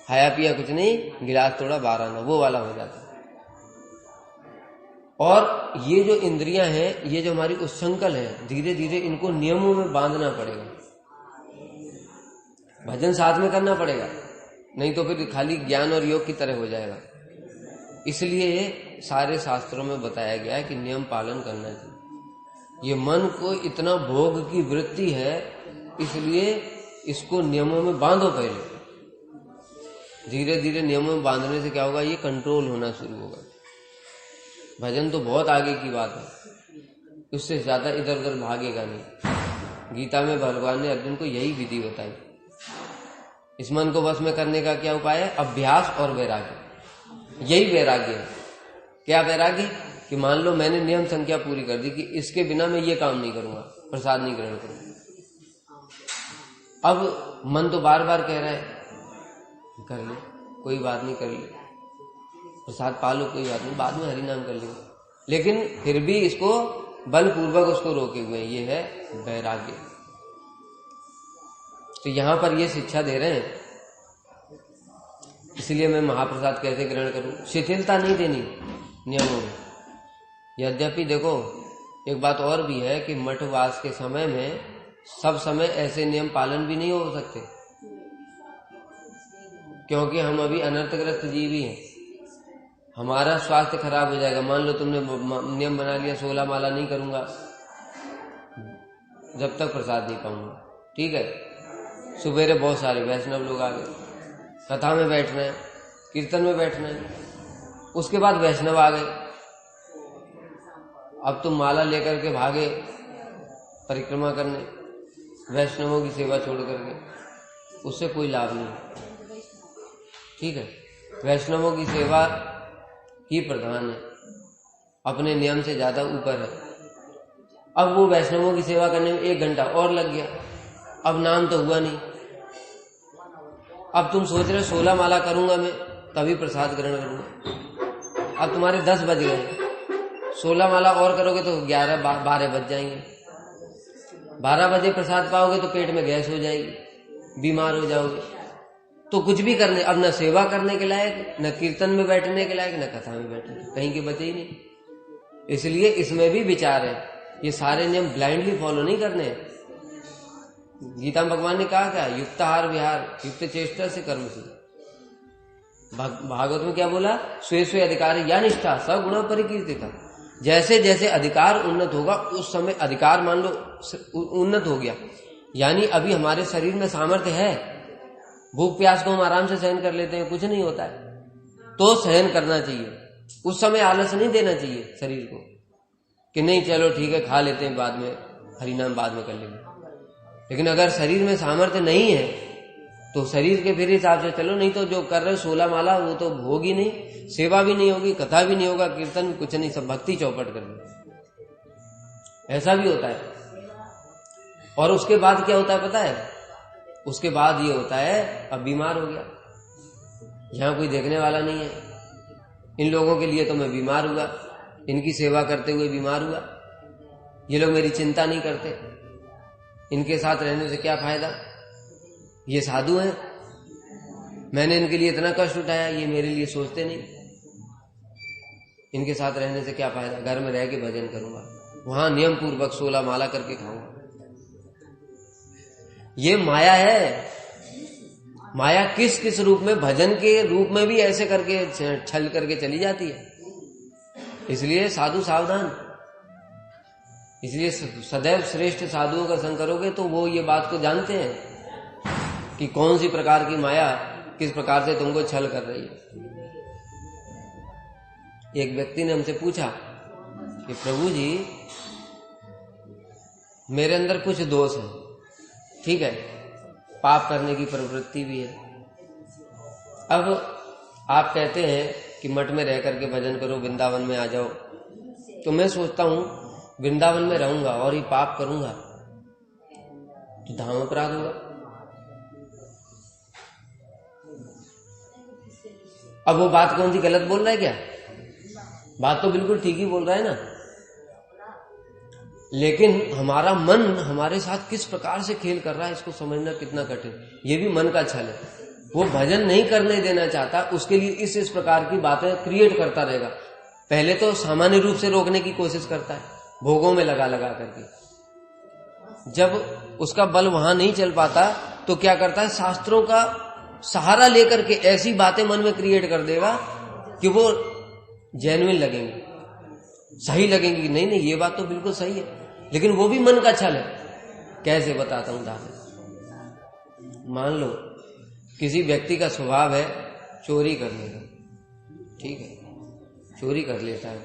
[SPEAKER 1] खाया पिया कुछ नहीं, गिलास थोड़ा 12 ना, वो वाला हो जाता है। और ये जो इंद्रियां हैं, ये जो हमारी उच्छृंखल है, धीरे धीरे इनको नियमों में बांधना पड़ेगा। भजन साथ में करना पड़ेगा, नहीं तो फिर खाली ज्ञान और योग की तरह हो जाएगा। इसलिए सारे शास्त्रों में बताया गया है कि नियम पालन करना चाहिए। ये मन को इतना भोग की वृत्ति है, इसलिए इसको नियमों में बांधो पहले। धीरे धीरे नियमों में बांधने से क्या होगा, ये कंट्रोल होना शुरू होगा। भजन तो बहुत आगे की बात है, उससे ज्यादा इधर उधर भागेगा नहीं। गीता में भगवान ने अर्जुन को यही विधि बताई। इस मन को वश में करने का क्या उपाय है, अभ्यास और वैराग्य। यही वैराग्य है। क्या वैराग्य, कि मान लो मैंने नियम संख्या पूरी कर दी कि इसके बिना मैं ये काम नहीं करूंगा, प्रसाद नहीं ग्रहण करूंगा। अब मन तो बार बार कह रहा है कर ले, कोई बात नहीं, कर ले, प्रसाद पालो, कोई बात नहीं, बाद में हरि नाम कर लेंगे। लेकिन फिर भी इसको बलपूर्वक उसको रोके हुए, ये है वैराग्य। तो यहां पर ये शिक्षा दे रहे हैं, इसलिए मैं महाप्रसाद कैसे ग्रहण करूं, शिथिलता नहीं देनी नियमों में। यद्यपि देखो एक बात और भी है कि मठवास के समय में सब समय ऐसे नियम पालन भी नहीं हो सकते, क्योंकि हम अभी अनर्थग्रस्त जीवी हैं, हमारा स्वास्थ्य खराब हो जाएगा। मान लो तुमने नियम बना लिया 16 माला नहीं करूंगा जब तक प्रसाद नहीं पाऊंगा, ठीक है। सुबेरे बहुत सारे वैष्णव लोग आ गए, कथा में बैठना है, कीर्तन में बैठना है, उसके बाद वैष्णव आ गए। अब तुम माला लेकर के भागे परिक्रमा करने, वैष्णवों की सेवा छोड़ करके, उससे कोई लाभ नहीं, ठीक है। वैष्णवों की सेवा ही प्रधान है, अपने नियम से ज्यादा ऊपर है। अब वो वैष्णवों की सेवा करने में 1 घंटा और लग गया, अब नाम तो हुआ नहीं। अब तुम सोच रहे 16 माला करूंगा मैं तभी प्रसाद ग्रहण करूंगा। अब तुम्हारे 10 बज गए, 16 माला और करोगे तो 11-12 बज जाएंगे। 12 बजे प्रसाद पाओगे तो पेट में गैस हो जाएगी, बीमार हो जाओगे। तो कुछ भी करने, अब न सेवा करने के लायक, न कीर्तन में बैठने के लायक, न कथा में बैठने, कहीं के बचे ही नहीं। इसलिए इसमें भी विचार है, ये सारे नियम ब्लाइंडली फॉलो नहीं करने। गीता में भगवान ने कहा क्या, युक्ताहार विहार युक्त चेष्टा से कर्म से। भागवत में क्या बोला, स्वे स्वे अधिकार या निष्ठा सगुण परिकीर्तिता। जैसे जैसे अधिकार उन्नत होगा उस समय, अधिकार मान लो उन्नत हो गया, यानी अभी हमारे शरीर में सामर्थ्य है, भूख प्यास को हम आराम से सहन कर लेते हैं, कुछ नहीं होता है, तो सहन करना चाहिए। उस समय आलस नहीं देना चाहिए शरीर को कि नहीं चलो ठीक है खा लेते हैं, बाद में हरिनाम बाद में कर लेंगे। लेकिन अगर शरीर में सामर्थ्य नहीं है तो शरीर के फिर हिसाब से चलो, नहीं तो जो कर रहे 16 माला वो तो होगी नहीं, सेवा भी नहीं होगी, कथा भी नहीं होगा, कीर्तन भी कुछ नहीं, सब भक्ति चौपट कर दी। ऐसा भी होता है। और उसके बाद क्या होता है पता है? उसके बाद ये होता है अब बीमार हो गया, यहां कोई देखने वाला नहीं है, इन लोगों के लिए तो मैं बीमार हुआ, इनकी सेवा करते हुए बीमार हुआ, ये लोग मेरी चिंता नहीं करते, इनके साथ रहने से क्या फायदा, ये साधु हैं, मैंने इनके लिए इतना कष्ट उठाया, ये मेरे लिए सोचते नहीं, इनके साथ रहने से क्या फायदा, घर में रह के भजन करूंगा, वहां नियम पूर्वक 16 माला करके खाऊंगा। ये माया है। माया किस किस रूप में, भजन के रूप में भी ऐसे करके छल करके चली जाती है। इसलिए साधु सावधान। इसलिए सदैव श्रेष्ठ साधुओं का संग करोगे तो वो ये बात को जानते हैं कि कौन सी प्रकार की माया किस प्रकार से तुमको छल कर रही है। एक व्यक्ति ने हमसे पूछा कि प्रभु जी मेरे अंदर कुछ दोष है, ठीक है, पाप करने की प्रवृत्ति भी है, अब आप कहते हैं कि मठ में रह करके भजन करो, वृंदावन में आ जाओ, तो मैं सोचता हूं वृंदावन में रहूंगा और ये पाप करूंगा तो धाम अपराध होगा। अब वो बात कौन सी गलत बोल रहा है क्या? बात तो बिल्कुल ठीक ही बोल रहा है ना, लेकिन हमारा मन हमारे साथ किस प्रकार से खेल कर रहा है इसको समझना कितना कठिन। ये भी मन का छल है। वो भजन नहीं करने देना चाहता, उसके लिए इस प्रकार की बातें क्रिएट करता रहेगा। पहले तो सामान्य रूप से रोकने की कोशिश करता है, भोगों में लगा लगा करके। जब उसका बल वहां नहीं चल पाता तो क्या करता है, शास्त्रों का सहारा लेकर के ऐसी बातें मन में क्रिएट कर देगा कि वो जेन्युइन लगेंगी, सही लगेंगी कि नहीं नहीं ये बात तो बिल्कुल सही है, लेकिन वो भी मन का छल है। कैसे बताता हूं उदाहरण। मान लो किसी व्यक्ति का स्वभाव है चोरी करने का, ठीक है, चोरी कर लेता है,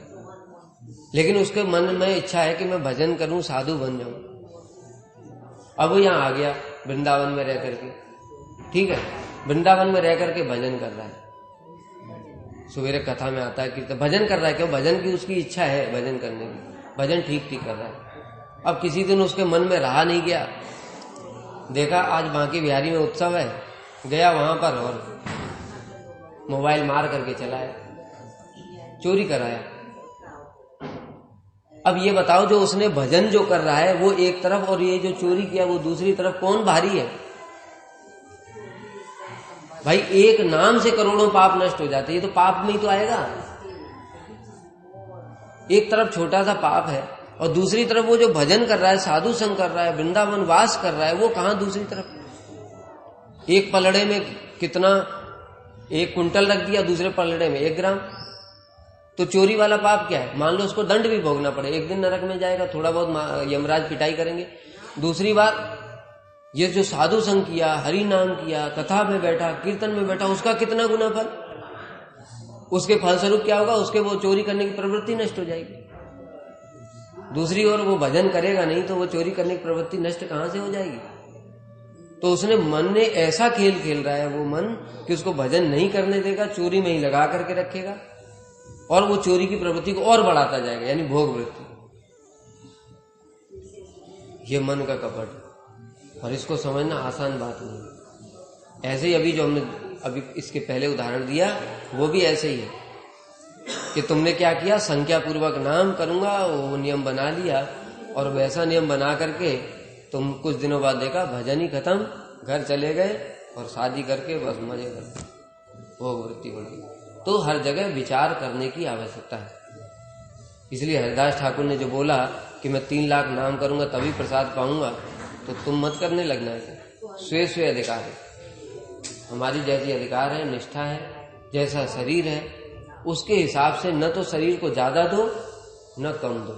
[SPEAKER 1] लेकिन उसके मन में इच्छा है कि मैं भजन करूं, साधु बन जाऊं। अब वो यहां आ गया वृंदावन में रह करके, ठीक है, वृंदावन में रह करके भजन कर रहा है, सवेरे कथा में आता है कीर्तन, भजन कर रहा है, क्यों? भजन की उसकी इच्छा है भजन करने की, भजन ठीक ठीक कर रहा है। अब किसी दिन उसके मन में रहा नहीं गया, देखा आज बांके बिहारी में उत्सव है, गया वहां पर और मोबाइल मार करके चलाया, चोरी कराया। अब ये बताओ जो उसने भजन जो कर रहा है वो एक तरफ और ये जो चोरी किया वो दूसरी तरफ, कौन भारी है? भाई एक नाम से करोड़ों पाप नष्ट हो जाते हैं, ये तो पाप में ही तो आएगा। एक तरफ छोटा सा पाप है और दूसरी तरफ वो जो भजन कर रहा है, साधु संग कर रहा है, वृंदावन वास कर रहा है, वो कहां दूसरी तरफ? एक पलड़े में कितना, 1 कुंटल रख दिया, दूसरे पलड़े में 1 ग्राम, तो चोरी वाला पाप क्या है? मान लो उसको दंड भी भोगना पड़े, एक दिन नरक में जाएगा, थोड़ा बहुत यमराज पिटाई करेंगे। दूसरी बात, ये जो साधु संग किया, हरि नाम किया, कथा में बैठा, कीर्तन में बैठा, उसका कितना गुना फल, उसके फलस्वरूप क्या होगा? उसके वो चोरी करने की प्रवृत्ति नष्ट हो जाएगी। दूसरी ओर वो भजन करेगा नहीं तो वो चोरी करने की प्रवृत्ति नष्ट कहां से हो जाएगी? तो उसने मन ने ऐसा खेल खेल रहा है वो मन कि उसको भजन नहीं करने देगा, चोरी में ही लगा करके रखेगा और वो चोरी की प्रवृत्ति को और बढ़ाता जाएगा, यानी भोग वृत्ति। ये मन का कपट, और इसको समझना आसान बात नहीं। ऐसे ही अभी जो हमने अभी इसके पहले उदाहरण दिया वो भी ऐसे ही है कि तुमने क्या किया, संख्या पूर्वक नाम करूंगा, वो नियम बना लिया और वैसा नियम बना करके तुम कुछ दिनों बाद देखा भजन ही खत्म, घर चले गए और शादी करके बस मजे करते, भोग वृत्ति बढ़ गई। तो हर जगह विचार करने की आवश्यकता है। इसलिए हरिदास ठाकुर ने जो बोला कि मैं 3 लाख नाम करूंगा तभी प्रसाद पाऊंगा, तो तुम मत करने लगना है। स्वे स्वे अधिकार है, हमारी जैसी अधिकार है, निष्ठा है, जैसा शरीर है उसके हिसाब से न तो शरीर को ज्यादा दो न कम दो।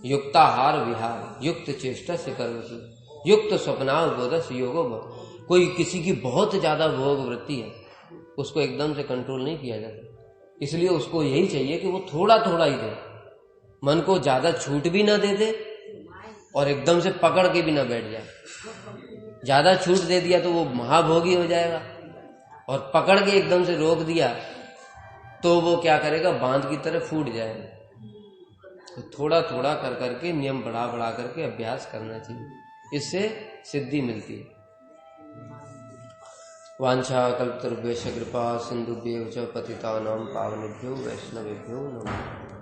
[SPEAKER 1] युक्ताहार विहार, युक्त चेष्टा से कर्म, युक्त स्वप्नाव बोधस योगो। कोई किसी की बहुत ज्यादा भोग वृत्ति है, उसको एकदम से कंट्रोल नहीं किया जाता, इसलिए उसको यही चाहिए कि वो थोड़ा थोड़ा ही दे, मन को ज्यादा छूट भी ना दे दे और एकदम से पकड़ के भी ना बैठ जाए। ज्यादा छूट दे दिया तो वो महाभोगी हो जाएगा, और पकड़ के एकदम से रोक दिया तो वो क्या करेगा, बांध की तरह फूट जाएगा। तो थोड़ा थोड़ा कर करके नियम बढ़ा बढ़ा करके अभ्यास करना चाहिए, इससे सिद्धि मिलती है। वांछा कल्पतरुभ्यश्च कृपा सिंधुभ्यश्च पतितानां पावनेभ्यो वैष्णवेभ्यो नमः।